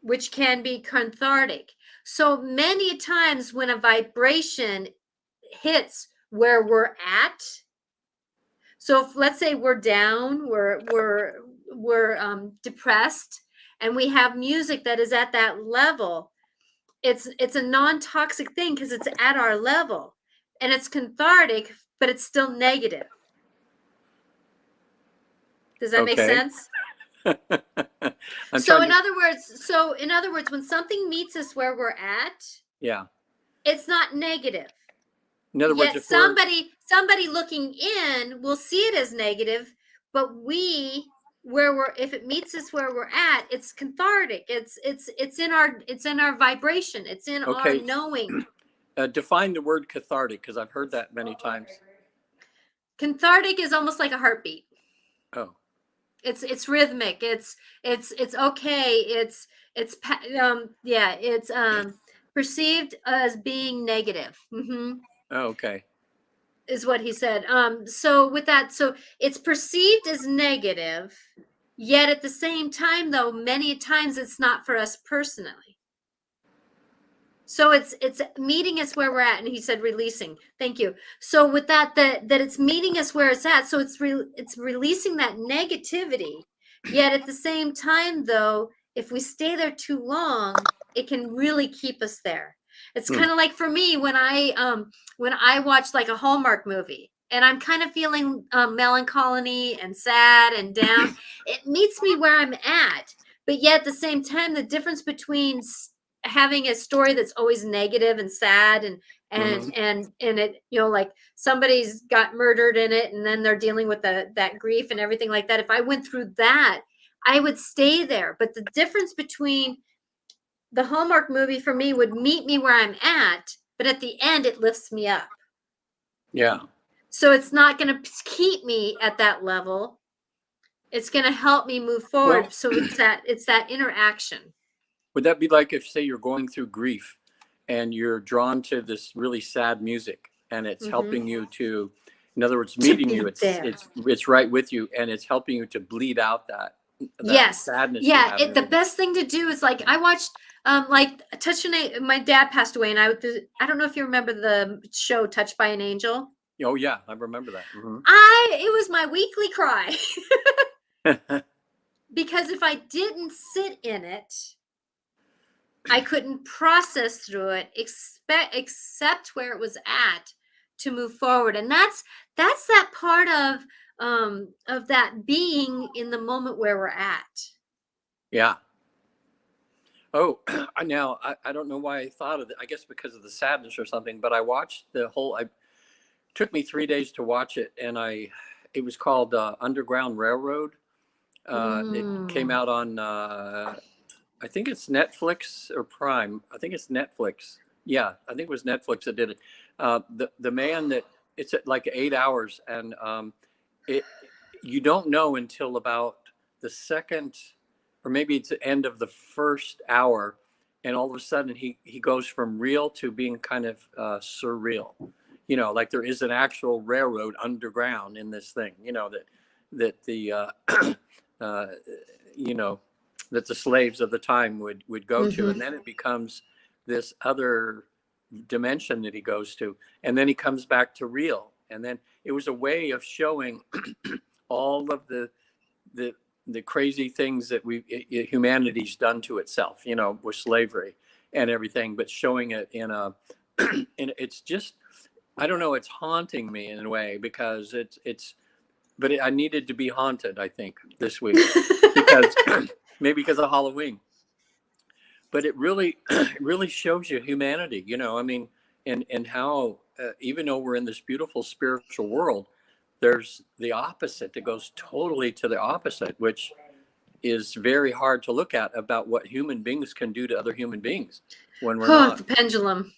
A: which can be cathartic. So many times when a vibration hits where we're at, so if, let's say, we're down, we're depressed, and we have music that is at that level, it's a non-toxic thing because it's at our level, and it's cathartic, but it's still negative. Does that make
B: Okay.
A: sense?
B: I'm
A: So
B: trying
A: in
B: to.
A: other words, when something meets us where we're at,
B: Yeah.
A: it's not negative.
B: In other words,
A: Yet
B: if we're
A: somebody looking in will see it as negative, but if it meets us where we're at, it's cathartic. It's in our vibration. It's in our
B: okay,
A: knowing.
B: define the word cathartic, because I've heard that many times.
A: Cathartic is almost like a heartbeat.
B: Oh,
A: It's rhythmic. It's okay. It's perceived as being negative.
B: oh, okay.
A: Is what he said. So with that, so it's perceived as negative, yet at the same time, though, many times it's not for us personally. So it's meeting us where we're at, and he said releasing. Thank you. So with that it's meeting us where it's at. So it's releasing that negativity. Yet at the same time, though, if we stay there too long, it can really keep us there. It's kind of like for me when I watch like a Hallmark movie and I'm kind of feeling melancholy and sad and down. It meets me where I'm at, but yet at the same time, the difference between having a story that's always negative and sad and it, like somebody's got murdered in it and then they're dealing with that grief and everything like that. If I went through that, I would stay there. But the difference between the Hallmark movie for me would meet me where I'm at, but at the end it lifts me up.
B: Yeah.
A: So it's not going to keep me at that level. It's going to help me move forward. Well, so it's that interaction.
B: Would that be like if, say, you're going through grief and you're drawn to this really sad music and it's helping you to, in other words, meeting you, it's right with you and it's helping you to bleed out that
A: yes,
B: sadness.
A: Yeah. The best thing to do is like I watched like Touch an Angel. My dad passed away, and I don't know if you remember the show Touched by an Angel.
B: Oh yeah, I remember that.
A: It was my weekly cry because if I didn't sit in it, I couldn't process through it, except where it was at to move forward. And that's that part of that being in the moment where we're at.
B: Yeah. Oh, now I don't know why I thought of it. I guess because of the sadness or something. But I watched the whole. It took me 3 days to watch it, and it was called Underground Railroad. It came out on I think it's Netflix or Prime. I think it's Netflix. Yeah, I think it was Netflix that did it. The man that it's at like 8 hours, and you don't know until about the second, or maybe it's the end of the first hour, and all of a sudden he goes from real to being kind of surreal. Like there is an actual railroad underground in this thing. That the that the slaves of the time would go to, and then it becomes this other dimension that he goes to, and then he comes back to real, and then it was a way of showing all of the crazy things that humanity's done to itself, with slavery and everything, but showing it in a and it's just, I don't know, it's haunting me in a way because but I needed to be haunted, I think, this week because maybe because of Halloween. But it really shows you humanity, I mean, and how even though we're in this beautiful spiritual world, there's the opposite that goes totally to the opposite, which is very hard to look at, about what human beings can do to other human beings when we're not.
A: The pendulum.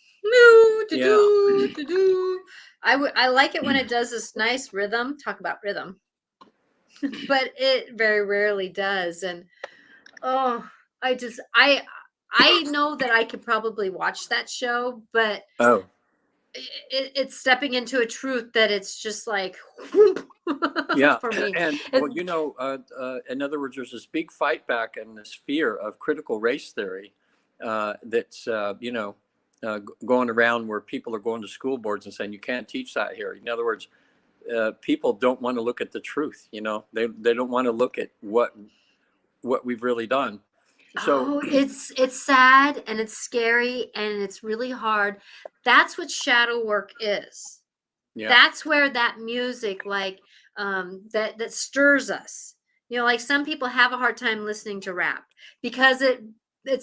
A: I like it when it does this nice rhythm. Talk about rhythm. But it very rarely does. And I know that I could probably watch that show, but it's stepping into a truth that it's just like
B: yeah
A: for me.
B: And well, in other words, there's this big fight back and this fear of critical race theory that's going around, where people are going to school boards and saying you can't teach that here. In other words, people don't want to look at the truth. They don't want to look at what we've really done. So
A: it's sad and it's scary and it's really hard. That's what shadow work is. Yeah. That's where that music, like that stirs us. Like some people have a hard time listening to rap because it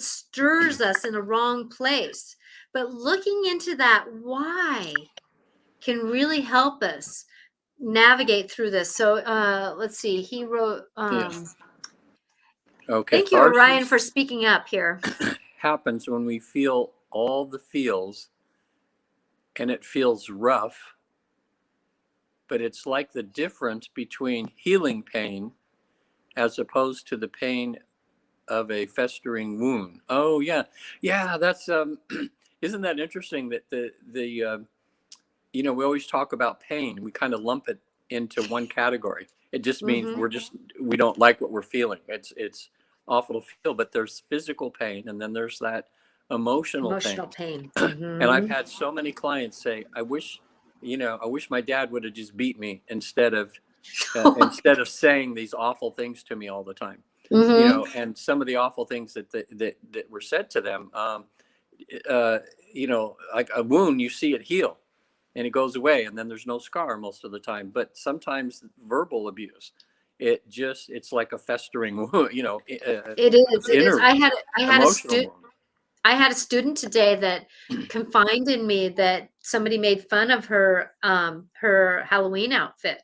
A: stirs us in a wrong place. But looking into that why can really help us navigate through this. So let's see. He wrote,
B: Yeah. Okay.
A: thank you, Orion,
B: Catharsis
A: for speaking up here.
B: happens when we feel all the feels and it feels rough, but it's like the difference between healing pain as opposed to the pain of a festering wound. Oh yeah, yeah. That's isn't that interesting that the you know, we always talk about pain. We kind of lump it into one category. It just means
A: Mm-hmm.
B: we don't like what we're feeling. It's awful to feel, but there's physical pain, and then there's that emotional pain.
A: Emotional pain.
B: And I've
A: Mm-hmm.
B: had so many clients say, "I wish, you know, I wish my dad would have just beat me instead of saying these awful things to me all the time." You
A: Mm-hmm.
B: know, and some of the awful things that were said to them, uh, you know, like a wound, you see it heal and it goes away, and then there's no scar most of the time. But sometimes verbal abuse, it's like a festering wound, you know,
A: It is. It is.
B: inner
A: I had a
B: emotional
A: student.
B: wound.
A: I had a student today that confided in me that somebody made fun of her Halloween outfit,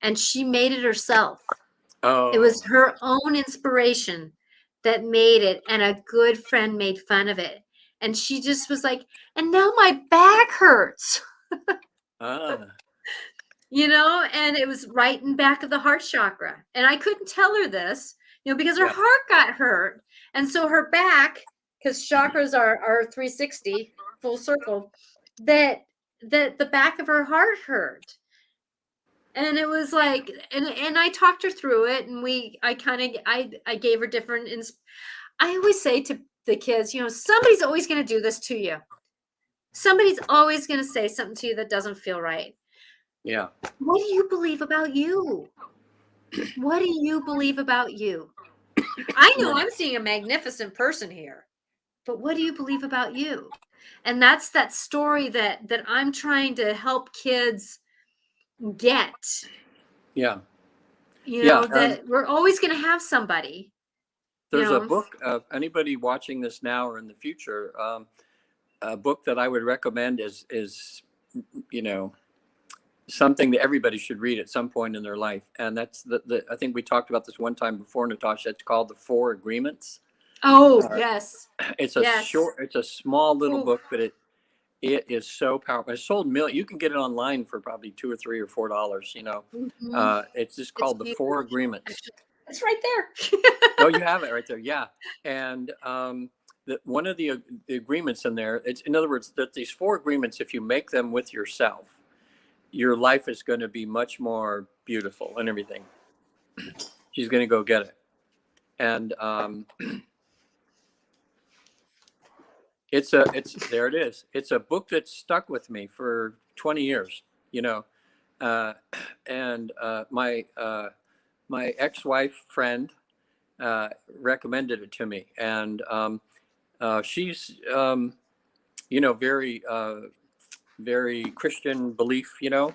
A: and she made it herself. It
B: Oh,
A: was her own inspiration that made it, and a good friend made fun of it. And she just was like, and now my back hurts,
B: ah,
A: and it was right in back of the heart chakra. And I couldn't tell her this, because her
B: yeah,
A: heart got hurt. And so her back, because chakras are 360, full circle, that the back of her heart hurt. And it was like, and I talked her through it, and I gave her different I always say to the kids, somebody's always going to do this to you. Somebody's always going to say something to you that doesn't feel right.
B: yeah,
A: What do you believe about you? What do you believe about you? I know
B: yeah,
A: I'm seeing a magnificent person here, but what do you believe about you? And that's that story that I'm trying to help kids get,
B: yeah, yeah.
A: that we're always going to have somebody, you
B: There's a
A: know.
B: book. Anybody watching this now or in the future, a book that I would recommend is you know, something that everybody should read at some point in their life. And that's the I think we talked about this one time before, Natasha. It's called The Four Agreements.
A: Oh,
B: Uh,
A: yes. Yes.
B: it's a small little
A: Ooh.
B: book, but it is so powerful. It's sold million. You can get it online for probably $2 or $3 or $4. You know,
A: Mhm.
B: it's just
A: It's
B: called The
A: beautiful.
B: Four Agreements.
A: Actually, it's right there.
B: Oh, you have it right there. Yeah, and one of the agreements in there. It's in other words that these four agreements, if you make them with yourself, your life is going to be much more beautiful and everything. She's going to go get it. And it's there it is. It's a book that's stuck with me for 20 years, you know. Uh, and my ex-wife friend recommended it to me. And she's, very, very Christian belief, you know.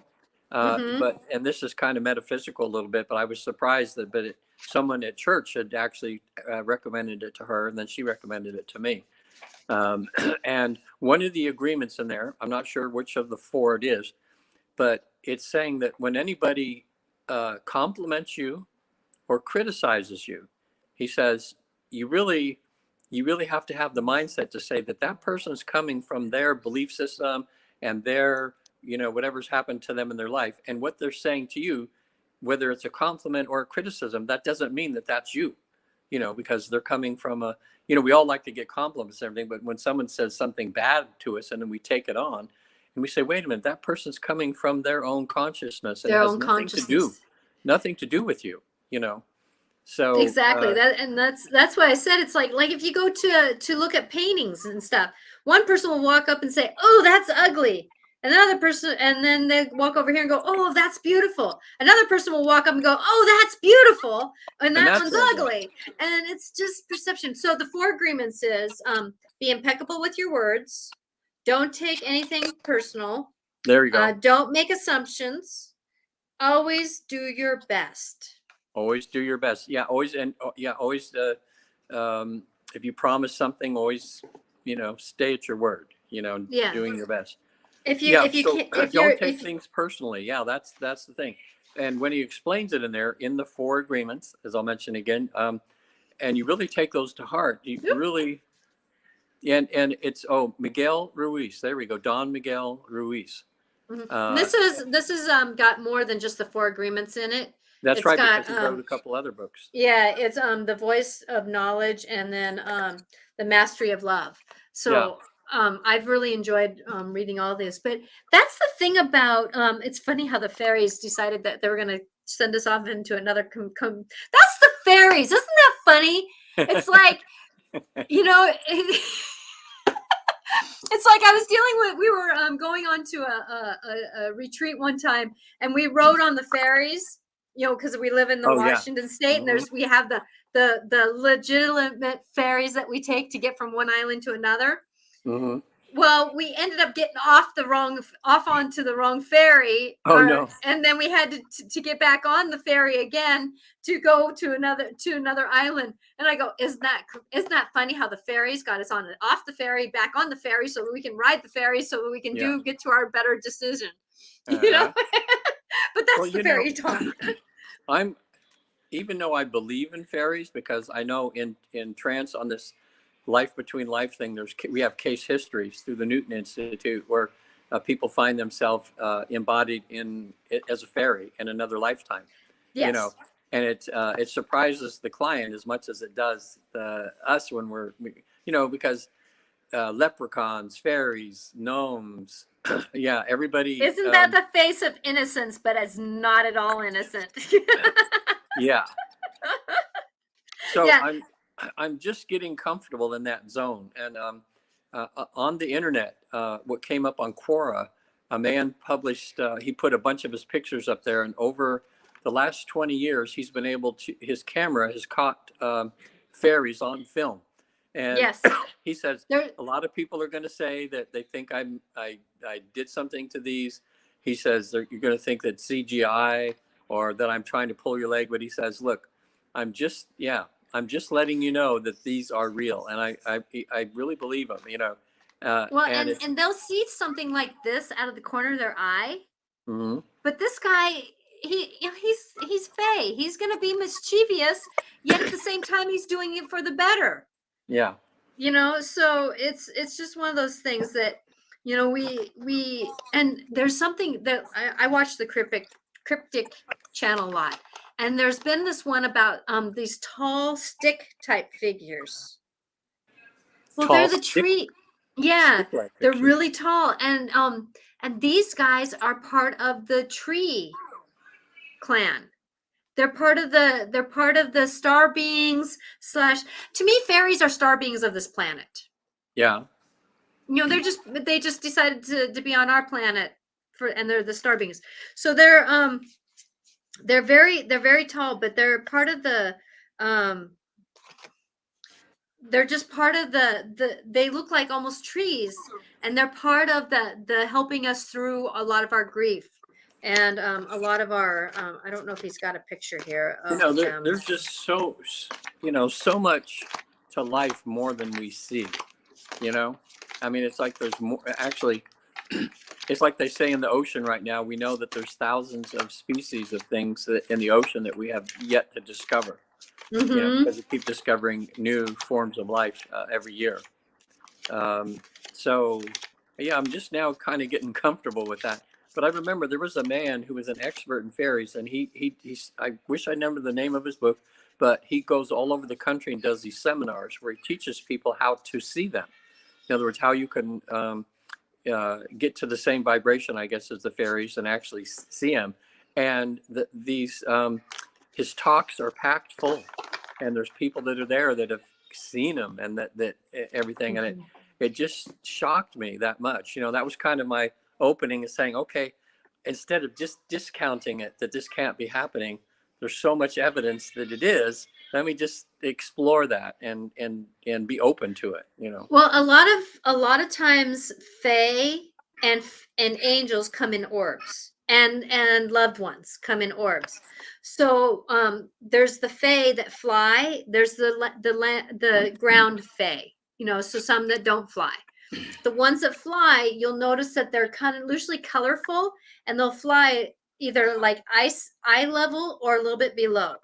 A: Mhm.
B: And this is kind of metaphysical a little bit, but I was surprised that, someone at church had actually recommended it to her, and then she recommended it to me. And one of the agreements in there, I'm not sure which of the four it is, but it's saying that when anybody compliments you or criticizes you, he says you really you really have to have the mindset to say that that person's coming from their belief system and their, whatever's happened to them in their life, and what they're saying to you, whether it's a compliment or a criticism, that doesn't mean that that's you, because they're coming from we all like to get compliments and everything, but when someone says something bad to us and then we take it on and we say, wait a minute, that person's coming from their own consciousness and
A: Their
B: has
A: own consciousness.
B: nothing to do with you, you know. So,
A: Exactly. That's why I said it's like if you go to look at paintings and stuff, one person will walk up and say, "Oh, that's ugly." Another person, and then they walk over here and go, "Oh, that's beautiful." Another person will walk up and go, "Oh, that's beautiful," and
B: and
A: that
B: that's
A: one's
B: it. Yeah.
A: ugly. And it's just perception. So the four agreements is be impeccable with your words, don't take anything personal,
B: There you go.
A: don't make assumptions, always do your best.
B: Always do your best. Yeah. Always. And yeah, always, if you promise something, always, stay at your word,
A: Yeah.
B: doing your best.
A: If you
B: Yeah,
A: if you
B: so
A: can if you're
B: don't take
A: if
B: things personally. Yeah, that's the thing. And when he explains it in there in the four agreements, as I'll mention again, and you really take those to heart, you really, and it's, Miguel Ruiz. There we go, Don Miguel Ruiz. Uh,
A: this is got more than just the four agreements in it.
B: that's
A: It's
B: right,
A: got
B: because he wrote a couple other books.
A: yeah, it's the voice of knowledge, and then the mastery of love.
B: Yeah.
A: So I've really enjoyed reading all this. But that's the thing about it's funny how the fairies decided that they were going to send us off into another that's the fairies. Isn't that funny? It's like, you know, it's like I was dealing with, we were going on to a retreat one time, and we rode on the ferries, because we live in the
B: Oh yeah.
A: Washington state, and
B: Mhm.
A: we have the legitimate ferries that we take to get from one island to another.
B: Mhm.
A: Well, we ended up getting off onto the wrong ferry,
B: Oh no.
A: and then we had to get back on the ferry again to go to another island. And I go, isn't that funny how the ferries got us on and off the ferry, back on the ferry, so that we can ride the ferry, so that we can
B: Yeah.
A: get to our better decision,
B: Uh-huh.
A: But
B: Well,
A: that's the fairy talk.
B: I'm even though I believe in fairies, because I know in trance on this life between life thing, we have case histories through the Newton Institute where people find themselves embodied as a fairy in another lifetime.
A: Yes.
B: And it surprises the client as much as it does us when because leprechauns, fairies, gnomes, yeah, everybody.
A: Isn't that the face of innocence? But it's not at all innocent.
B: Yeah. So
A: Yeah.
B: I'm just getting comfortable in that zone. And on the internet, what came up on Quora, a man published, he put a bunch of his pictures up there, and over the last 20 years, he's been able his camera has caught fairies on film. And
A: Yes.
B: he says a lot of people are going to say that they think I did something to these. He says you're going to think that CGI or that I'm trying to pull your leg. But he says, look, I'm just letting you know that these are real, and I really believe them.
A: Well,
B: And
A: and they'll see something like this out of the corner of their eye.
B: Mm-hmm.
A: But this guy, he's fey. He's going to be mischievous, yet at the same time he's doing it for the better.
B: Yeah.
A: So it's just one of those things that we and there's something that I watch the cryptic channel a lot, and there's been this one about these tall stick type figures. Well, they're the tree. Yeah, they're really tall, and these guys are part of the tree clan. They're part of the star beings slash. To me, fairies are star beings of this planet.
B: Yeah.
A: They just decided to be on our planet and they're the star beings. So they're very tall, but they're part of the they're just part of they look like almost trees, and they're part of the helping us through a lot of our grief, and a lot of our I don't know if he's got a picture here of
B: there's just so much to life, more than we see. I mean, it's like there's more actually. It's like they say in the ocean right now, we know that there's thousands of species of things in the ocean that we have yet to discover. Because we keep discovering new forms of life every year. So yeah, I'm just now kind of getting comfortable with that. But I remember there was a man who was an expert in fairies, and he's I wish I remember the name of his book, but he goes all over the country and does these seminars where he teaches people how to see them. In other words, how you can get to the same vibration, I guess, as the fairies and actually see them. And his talks are packed full, and there's people that are there that have seen him, and that everything. And it just shocked me that much. That was kind of my opening, is saying, okay, instead of just discounting it, that this can't be happening, there's so much evidence that it is. Let me just explore that and be open to it.
A: Well, a lot of times fae and angels come in orbs, and loved ones come in orbs. So there's the fae that fly, there's the ground fae, so some that don't fly. The ones that fly, you'll notice that they're kind of usually colorful, and they'll fly either like eye level or a little bit below.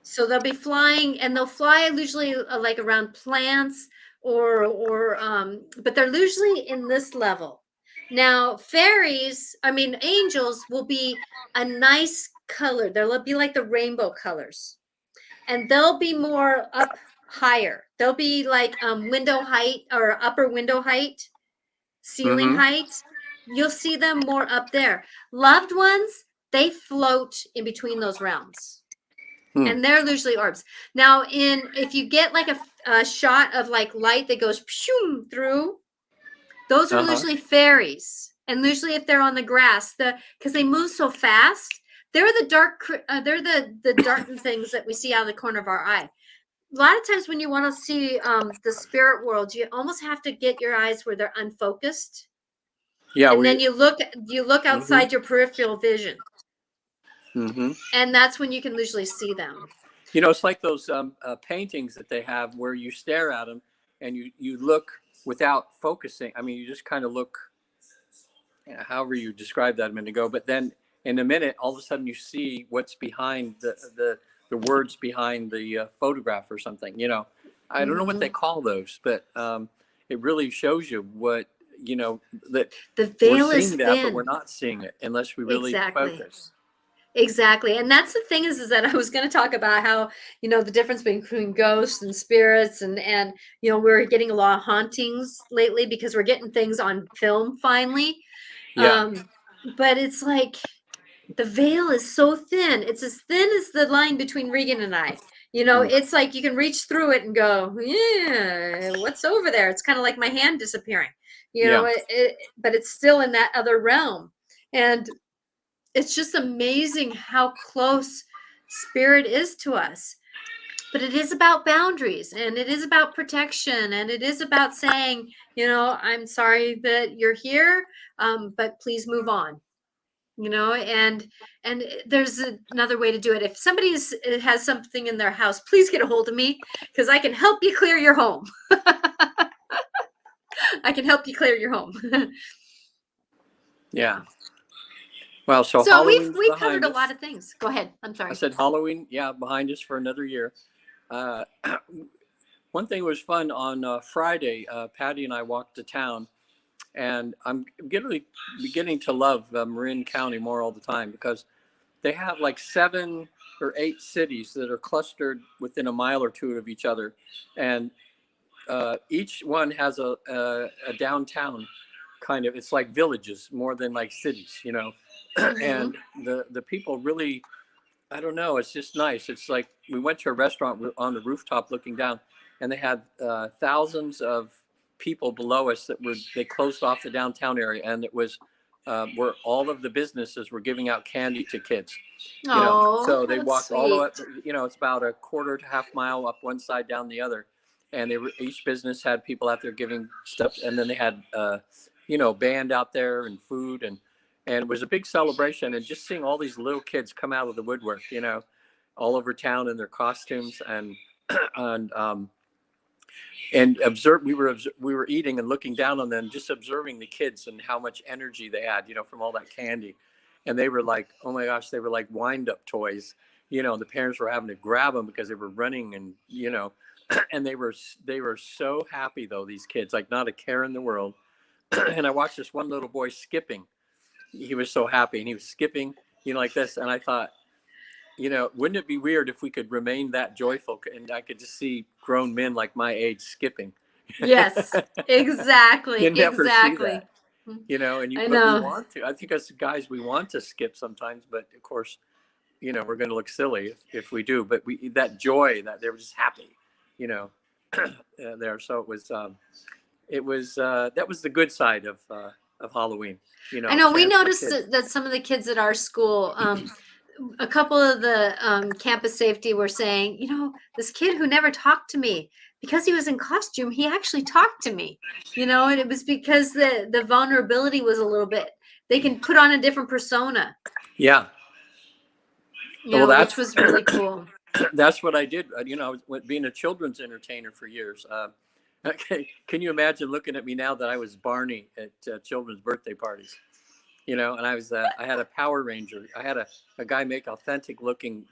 A: So they'll be flying, and they'll fly usually like around plants but they're usually in this level. Now, angels will be a nice color. They'll be like the rainbow colors, and they'll be more up higher. They'll be like window height or upper window height, ceiling height. You'll see them more up there. Loved ones, they float in between those realms. And they're usually orbs. Now, if you get like a shot of like light that goes through, those are usually fairies. And usually, if they're on the grass, because they move so fast, they're the dark things that we see out of the corner of our eye. A lot of times, when you want to see the spirit world, you almost have to get your eyes where they're unfocused. Yeah, and then you look outside your peripheral vision. And that's when you can usually see them.
B: You know, it's like those paintings that they have where you stare at them and you look without focusing. I mean, you just kind of look, however you described that a minute ago. But then in a minute, all of a sudden you see what's behind the words behind the photograph or something. You know, I don't know what they call those, but it really shows you what, you know, that
A: the veil
B: we're
A: is
B: seeing
A: thin.
B: that, but we're not seeing it unless we really focus.
A: Exactly. And that's the thing is that I was going to talk about how, you know, the difference between ghosts and spirits and, you know, we're getting a lot of hauntings lately because we're getting things on film finally.
B: Yeah.
A: But it's like the veil is so thin. It's as thin as the line between Regan and I. You know, it's like you can reach through it and go, yeah, what's over there? It's kind of like my hand disappearing, you know, but it's still in that other realm. And it's just amazing how close spirit is to us. But it is about boundaries, and it is about protection, and it is about saying, you know, I'm sorry that you're here, but please move on. You know, and there's another way to do it. If somebody has something in their house, please get a hold of me because I can help you clear your home. I can help you clear your home.
B: Yeah. Well, so
A: we've covered a lot of things. Go ahead. I'm sorry.
B: I said Halloween, behind us for another year. One thing was fun on Friday. Patty and I walked to town, and I'm beginning to love Marin County more all the time because they have like 7 or 8 cities that are clustered within a mile or two of each other, and each one has a downtown kind of. It's like villages more than like cities, you know. And the people really, I don't know, it's just nice. It's like we went to a restaurant on the rooftop looking down, and they had thousands of people below us they closed off the downtown area, and it was where all of the businesses were giving out candy to kids. You know, so they walked all the way up, you know, it's about a quarter to half mile up one side, down the other. And each business had people out there giving stuff, and then they had you know, band out there and food, and it was a big celebration. And just seeing all these little kids come out of the woodwork, you know, all over town in their costumes, and observe. We were eating and looking down on them, just observing the kids and how much energy they had, you know, from all that candy. And they were like, oh my gosh, they were like wind-up toys. You know, the parents were having to grab them because they were running, and you know, and they were so happy though, these kids, like not a care in the world. And I watched this one little boy skipping. He was so happy, and he was skipping, you know, like this. And I thought, you know, wouldn't it be weird if we could remain that joyful, and I could just see grown men like my age skipping?
A: Yes, exactly.
B: You never see
A: exactly.
B: that, you know. And
A: I
B: but
A: know.
B: we want to. I think as guys, we want to skip sometimes, but of course, you know, we're going to look silly if we do. But that joy, that they were just happy, you know, there. So it was that was the good side of Halloween. You know,
A: I know we noticed that some of the kids at our school, a couple of the campus safety were saying, you know, this kid who never talked to me, because he was in costume, he actually talked to me, you know, and it was because the vulnerability was a little bit, they can put on a different persona.
B: Yeah.
A: You know, which was really cool.
B: That's what I did. You know, being a children's entertainer for years. Okay, can you imagine looking at me now that I was Barney at children's birthday parties? And I had a Power Ranger. I had a guy make authentic looking.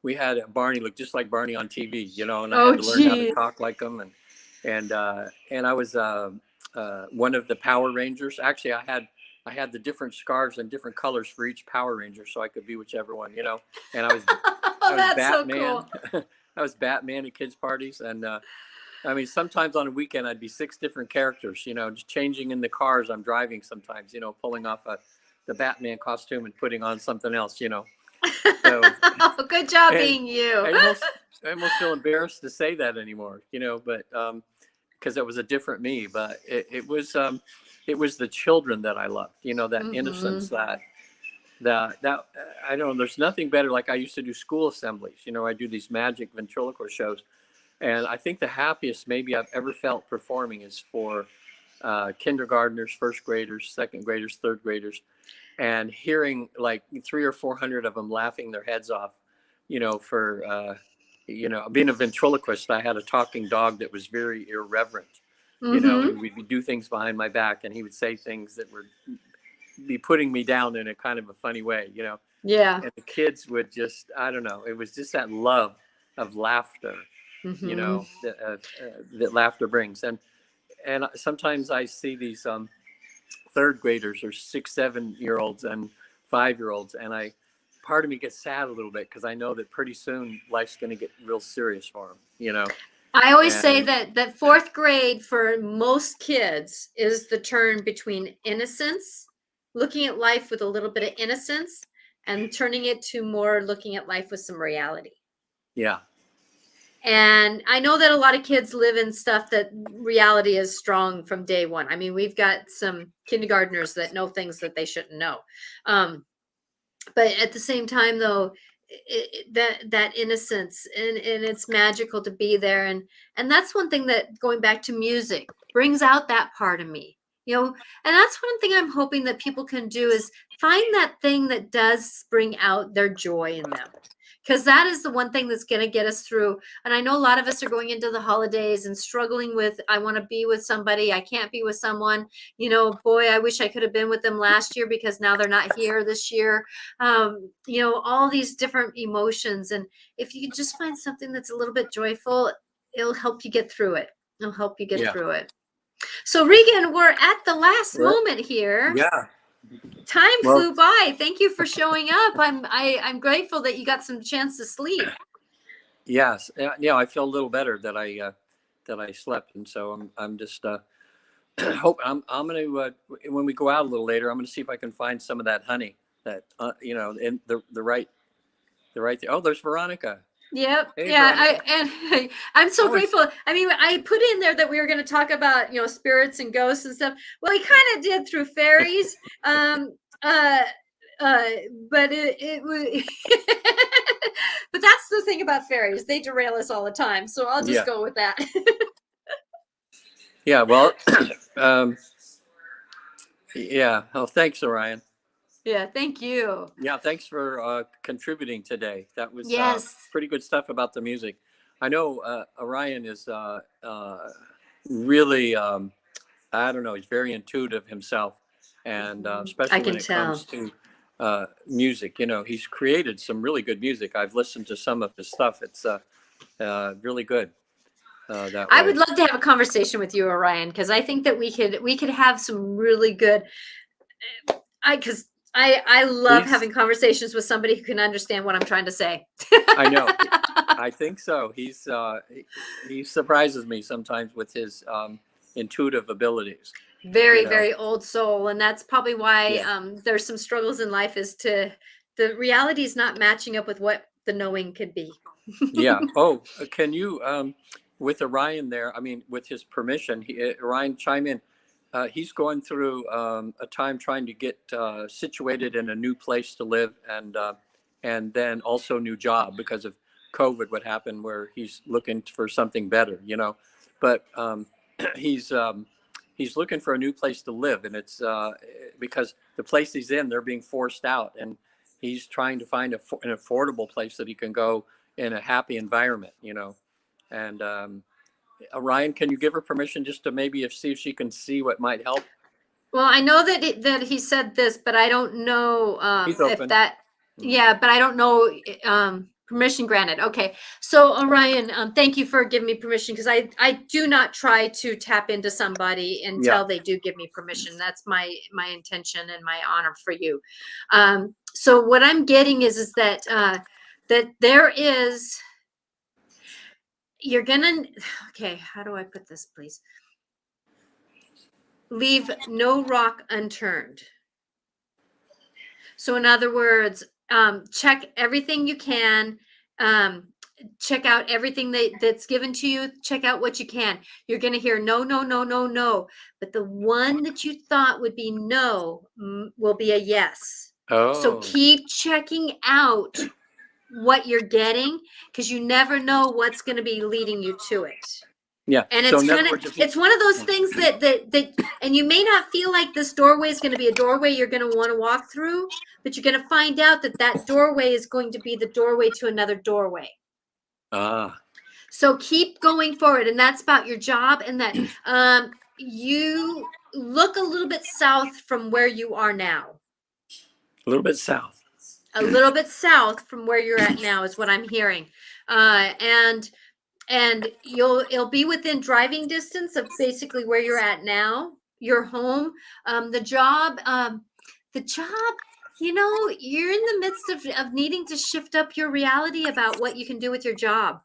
B: We had a Barney look just like Barney on TV, and I
A: Oh,
B: had to learn how to
A: gee.
B: talk like him, and I was one of the Power Rangers. Actually, I had the different scarves and different colors for each Power Ranger, so I could be whichever one, And
A: Oh,
B: I was
A: that's so
B: Batman.
A: cool.
B: I was Batman at kids' parties, and I mean, sometimes on a weekend I'd be 6 different characters, just changing in the cars I'm driving. Sometimes, pulling off the Batman costume and putting on something else. So
A: Good job
B: and
A: being you.
B: I almost feel embarrassed to say that anymore, but because it was a different me. But it was the children that I loved, that innocence,
A: Hmm.
B: that I don't know. There's nothing better. Like I used to do school assemblies. I do these magic ventriloquist shows, and I think the happiest maybe I've ever felt performing is for kindergartners, first graders, second graders, third graders, and hearing like 300 or 400 of them laughing their heads off, for being a ventriloquist. I had a talking dog that was very irreverent,
A: Hmm.
B: and we'd do things behind my back, and he would say things that would be putting me down in a kind of a funny way.
A: Yeah.
B: And the kids would just, I don't know, it was just that love of laughter,
A: Hmm.
B: that laughter brings. And sometimes I see these third graders or 6, 7 year olds and 5 year olds, and part of me gets sad a little bit because I know that pretty soon life's going to get real serious for them.
A: I always say
B: And
A: that fourth grade for most kids is the turn between innocence, looking at life with a little bit of innocence, and turning it to more looking at life with some reality.
B: yeah,
A: And I know that a lot of kids live in stuff that reality is strong from day one. I mean, we've got some kindergartners that know things that they shouldn't know. Um, but at the same time, though, that innocence, and it's magical to be there, and that's one thing that, going back to music, brings out that part of me. And that's one thing I'm hoping that people can do, is find that thing that does bring out their joy in them, because that is the one thing that's going to get us through. And I know a lot of us are going into the holidays and struggling with, I want to be with somebody, I can't be with someone. Boy, I wish I could have been with them last year because now they're not here this year. All these different emotions. And if you can just find something that's a little bit joyful, it'll help you get through it. It'll help you get
B: yeah,
A: through it. So, Regan, we're at the last
B: well,
A: moment here.
B: yeah.
A: Time
B: Well,
A: flew by. Thank you for showing up. I'm grateful that you got some chance to sleep.
B: yes, yeah. I feel a little better that I slept, and so I'm just hope I'm going to when we go out a little later, I'm going to see if I can find some of that honey that in the right. Oh, there's Veronica.
A: Yep.
B: Hey,
A: Yeah.
B: Veronica.
A: I'm so
B: Oh, it's
A: grateful. I mean, I put in there that we were going to talk about, spirits and ghosts and stuff. Well, he kind of did through fairies. Um, uh, uh, but it was, but that's the thing about fairies. They derail us all the time. So I'll just
B: yeah,
A: go with that.
B: yeah. Well, um, yeah. Oh, thanks, Orion.
A: Yeah. Thank you.
B: Yeah, thanks for contributing today. That was
A: Yes.
B: pretty good stuff about the music. I know Orion is really, I don't know, he's very intuitive himself. And
A: I
B: especially when
A: can
B: it comes
A: tell.
B: to music, he's created some really good music. I've listened to some of his stuff. It's really good that
A: I would
B: way.
A: love to have a conversation with you, Orion, because I think that we could have some really good. I love
B: He's,
A: having conversations with somebody who can understand what I'm trying to say.
B: I know, I think so. He surprises me sometimes with his intuitive abilities. You
A: Very,
B: know,
A: very old soul, and that's probably why
B: yeah,
A: there's some struggles in life, is to the reality is not matching up with what the knowing could be.
B: yeah. Oh, can you with Orion there? I mean, with his permission, Orion chime in. He's going through a time trying to get situated in a new place to live, and then also new job because of COVID. What happened? Where he's looking for something better, but he's um, he's looking for a new place to live, and it's because the place he's in, they're being forced out, and he's trying to find an affordable place that he can go in a happy environment, and Ryan, can you give her permission just to maybe see if she can see what might help?
A: Well, I know that he said this, but I don't know
B: He's
A: if
B: open.
A: that. Yeah, but I don't know. Permission granted. Okay. So Orion, thank you for giving me permission, because I do not try to tap into somebody until they do give me permission. That's my intention and my honor for you. So what I'm getting is that that there is, you're gonna, okay, how do I put this, please? Leave no rock unturned. So in other words, check everything you can. Check out everything that's given to you. Check out what you can. You're going to hear no, no, no, no, no. But the one that you thought would be no will be a yes.
B: Oh.
A: So keep checking out what you're getting, because you never know what's going to be leading you to it.
B: Yeah.
A: And it's kind of, it's one of those things that, and you may not feel like this doorway is going to be a doorway you're going to want to walk through, but you're going to find out that doorway is going to be the doorway to another doorway. So keep going forward. And that's about your job. And that you look a little bit south from where you are now.
B: A little bit south.
A: A little bit south from where you're at now is what I'm hearing. And it'll be within driving distance of basically where you're at now, your home. The job, you know, you're in the midst of needing to shift up your reality about what you can do with your job.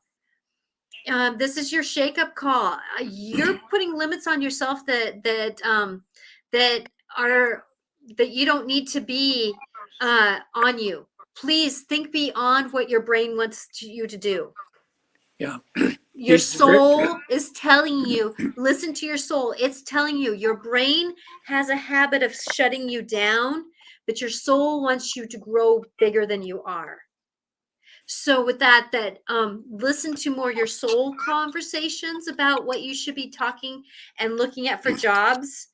A: This is your shake-up call. You're putting limits on yourself that you don't need to be on you. Please think beyond what your brain wants you to do.
B: Yeah.
A: Your soul is telling you, listen to your soul. It's telling you. Your brain has a habit of shutting you down, but your soul wants you to grow bigger than you are. So with that listen to more your soul conversations about what you should be talking and looking at for jobs.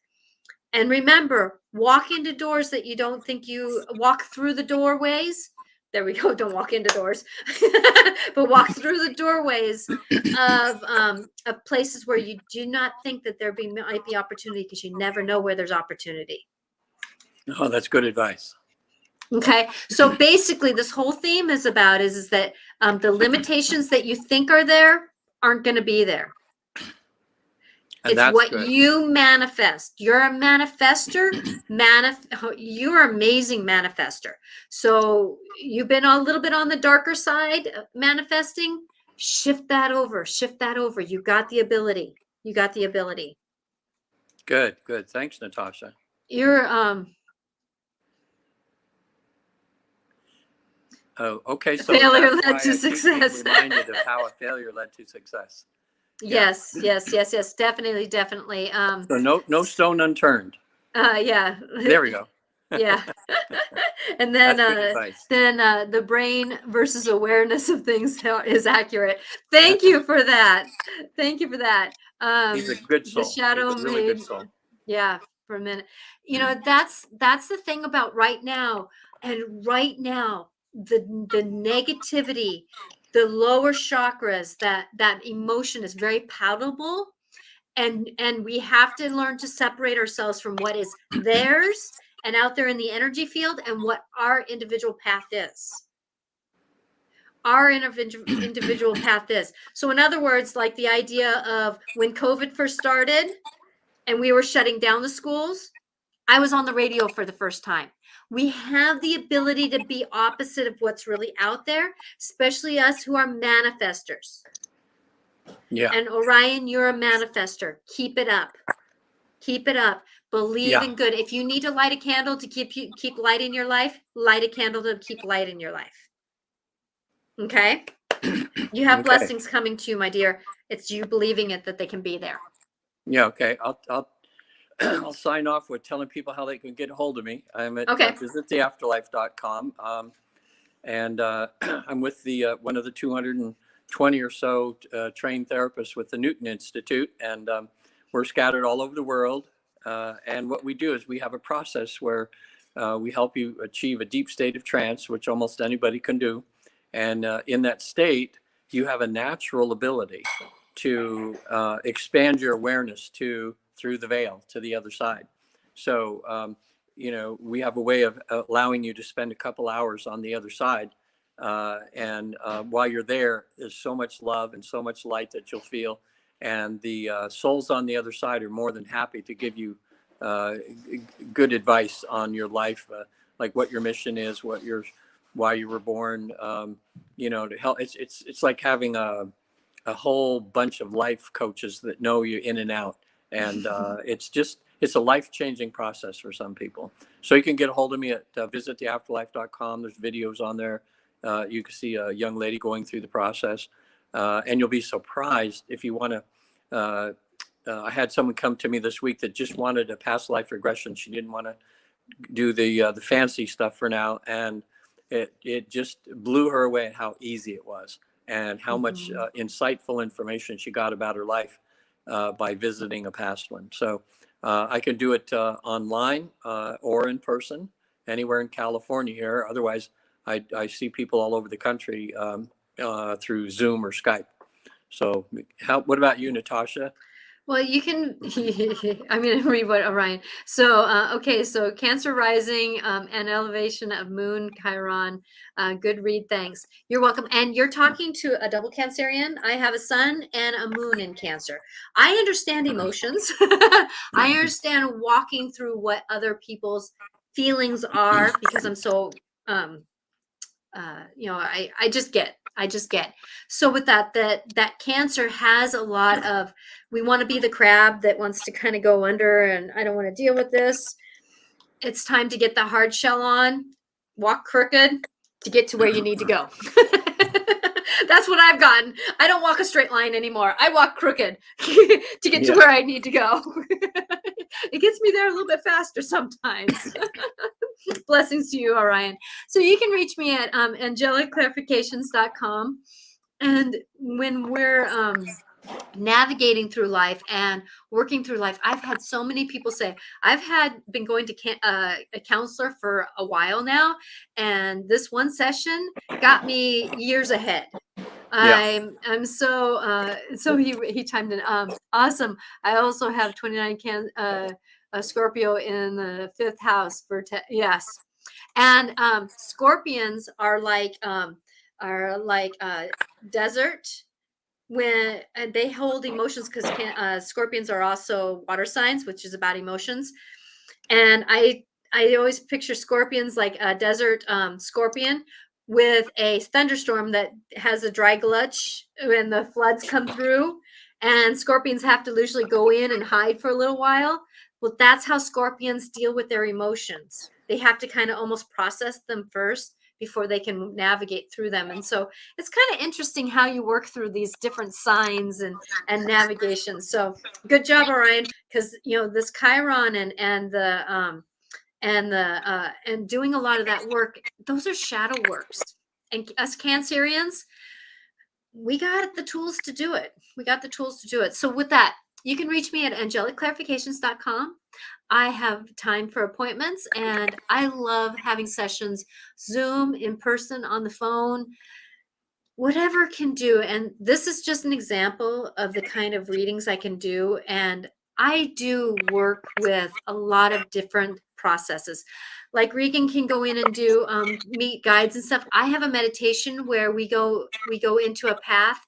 A: And remember, walk into doors that you don't think you walk through the doorways. There we go. Don't walk into doors, but walk through the doorways of places where you do not think that might be opportunity, because you never know where there's opportunity.
B: Oh, that's good advice.
A: Okay. So basically this whole theme is about is that the limitations that you think are there aren't going to be there. And it's what good. You manifest. You're a manifester. You're an amazing manifester. So you've been a little bit on the darker side of manifesting. Shift that over. Shift that over. You got the ability. You got the ability.
B: Good. Good. Thanks, Natasha.
A: You're
B: Oh, okay. So
A: failure led to success.
B: Reminded of how a failure led to success.
A: Yes, yes, yes, yes, definitely, definitely.
B: So no stone unturned.
A: Yeah.
B: There we go.
A: Yeah. And then the brain versus awareness of things is accurate. Thank you for that. Thank you for that.
B: He's a good soul.
A: The shadow
B: He's a really good soul.
A: Yeah, for a minute. You know, that's the thing about right now. And right now, the negativity, the lower chakras, that emotion is very palatable, and we have to learn to separate ourselves from what is theirs and out there in the energy field and what our individual path is. Our individual path is. So in other words, like the idea of when COVID first started and we were shutting down the schools, I was on the radio for the first time. We have the ability to be opposite of what's really out there, especially us who are manifestors.
B: Yeah.
A: And Orion, you're a manifester. Keep it up. Keep it up. Believe in good. If you need to light a candle to keep light in your life, light a candle to keep light in your life. Okay? You have blessings coming to you, my dear. It's you believing it that they can be there.
B: Yeah, okay. I'll sign off with telling people how they can get a hold of me. I'm at visittheafterlife.com. And I'm with the one of the 220 or so trained therapists with the Newton Institute. And we're scattered all over the world. And what we do is we have a process where we help you achieve a deep state of trance, which almost anybody can do. And in that state, you have a natural ability to expand your awareness through the veil to the other side. So, we have a way of allowing you to spend a couple hours on the other side. And while you're there, there's so much love and so much light that you'll feel. And the souls on the other side are more than happy to give you good advice on your life, like what your mission is, why you were born, to help. It's like having a whole bunch of life coaches that know you in and out. And it's a life-changing process for some people. So you can get a hold of me at visittheafterlife.com. There's videos on there. You can see a young lady going through the process. And you'll be surprised if you want to. I had someone come to me this week that just wanted a past life regression. She didn't want to do the fancy stuff for now. And it just blew her away at how easy it was and how much insightful information she got about her life by visiting a past one. So I can do it online or in person, anywhere in California here. Otherwise, I see people all over the country through Zoom or Skype. So what about you, Natasha?
A: Well, you can, I'm going to read what Orion. So, okay, so Cancer rising and elevation of Moon, Chiron. Good read, thanks. You're welcome. And you're talking to a double Cancerian. I have a sun and a moon in Cancer. I understand emotions. I understand walking through what other people's feelings are because I'm so, I just get. So with that Cancer has a lot of, we want to be the crab that wants to kind of go under, and I don't want to deal with this. It's time to get the hard shell on, walk crooked to get to where you need to go. That's what I've gotten. I don't walk a straight line anymore. I walk crooked to get to where I need to go. It gets me there a little bit faster sometimes. Blessings to you, Orion. So you can reach me at angelicclarifications.com. And when we're navigating through life and working through life, I've had so many people say, I've been going to a counselor for a while now, and this one session got me years ahead.
B: Yeah.
A: I'm so he chimed in. Awesome. I also have 29 a Scorpio in the 5th house for yes. And scorpions are like desert when they hold emotions, because scorpions are also water signs, which is about emotions. And I always picture scorpions like a desert scorpion with a thunderstorm that has a dry gulch when the floods come through, and scorpions have to usually go in and hide for a little while. Well, that's how scorpions deal with their emotions. They have to kind of almost process them first before they can navigate through them. And so it's kind of interesting how you work through these different signs and navigation. So good job, Orion, because this Chiron and doing a lot of that work, those are shadow works. And us Cancerians, we got the tools to do it. So with that, you can reach me at angelicclarifications.com. I have time for appointments, and I love having sessions, Zoom, in person, on the phone, whatever can do. And this is just an example of the kind of readings I can do. And I do work with a lot of different processes. Like Regan can go in and do meet guides and stuff. I have a meditation where we go into a path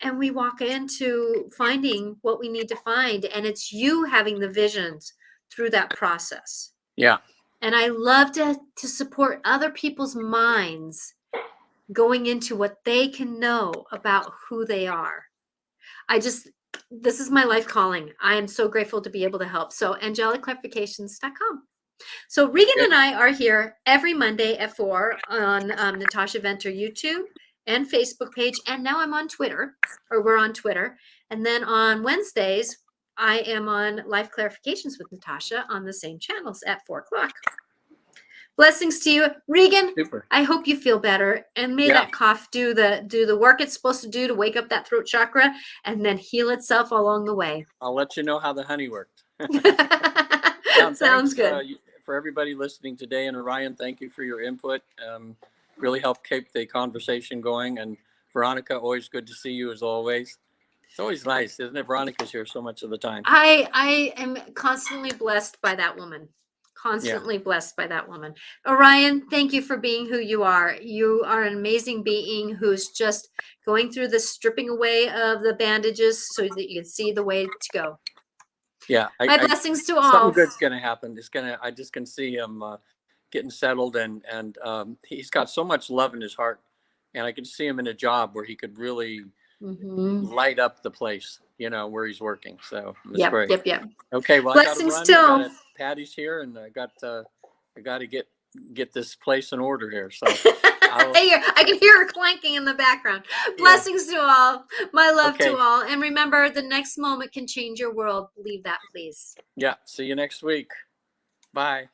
A: and we walk into finding what we need to find. And it's you having the visions through that process.
B: Yeah. And
A: I love to support other people's minds going into what they can know about who they are. This is my life calling. I am so grateful to be able to help. So angelicclarifications.com. So Regan and I are here every Monday at 4 on Natasha Venter YouTube and Facebook page. And now I'm on Twitter, or we're on Twitter. And then on Wednesdays, I am on Life Clarifications with Natasha on the same channels at 4 o'clock. Blessings to you, Regan.
B: Super.
A: I hope you feel better, and may that cough do the work it's supposed to do to wake up that throat chakra, and then heal itself along the way.
B: I'll let you know how the honey worked.
A: Sounds good.
B: For everybody listening today, and Orion, thank you for your input. Really helped keep the conversation going. And Veronica, always good to see you as always. It's always nice, isn't it? Veronica's here so much of the time.
A: I am constantly blessed by that woman. Constantly blessed by that woman. Orion, thank you for being who you are. You are an amazing being who's just going through the stripping away of the bandages so that you can see the way to go.
B: Yeah.
A: My blessings to
B: Something
A: all.
B: good's going to happen. I just can see him getting settled, and he's got so much love in his heart, and I can see him in a job where he could really light up the place, where he's working. So it's great.
A: Yep.
B: Okay, well,
A: Blessings
B: I got to run.
A: still.
B: Patty's here, and I got to get this place in order here. So
A: I can hear her clanking in the background. Blessings to all. My love to all. And remember, the next moment can change your world. Believe that, please.
B: Yeah. See you next week. Bye.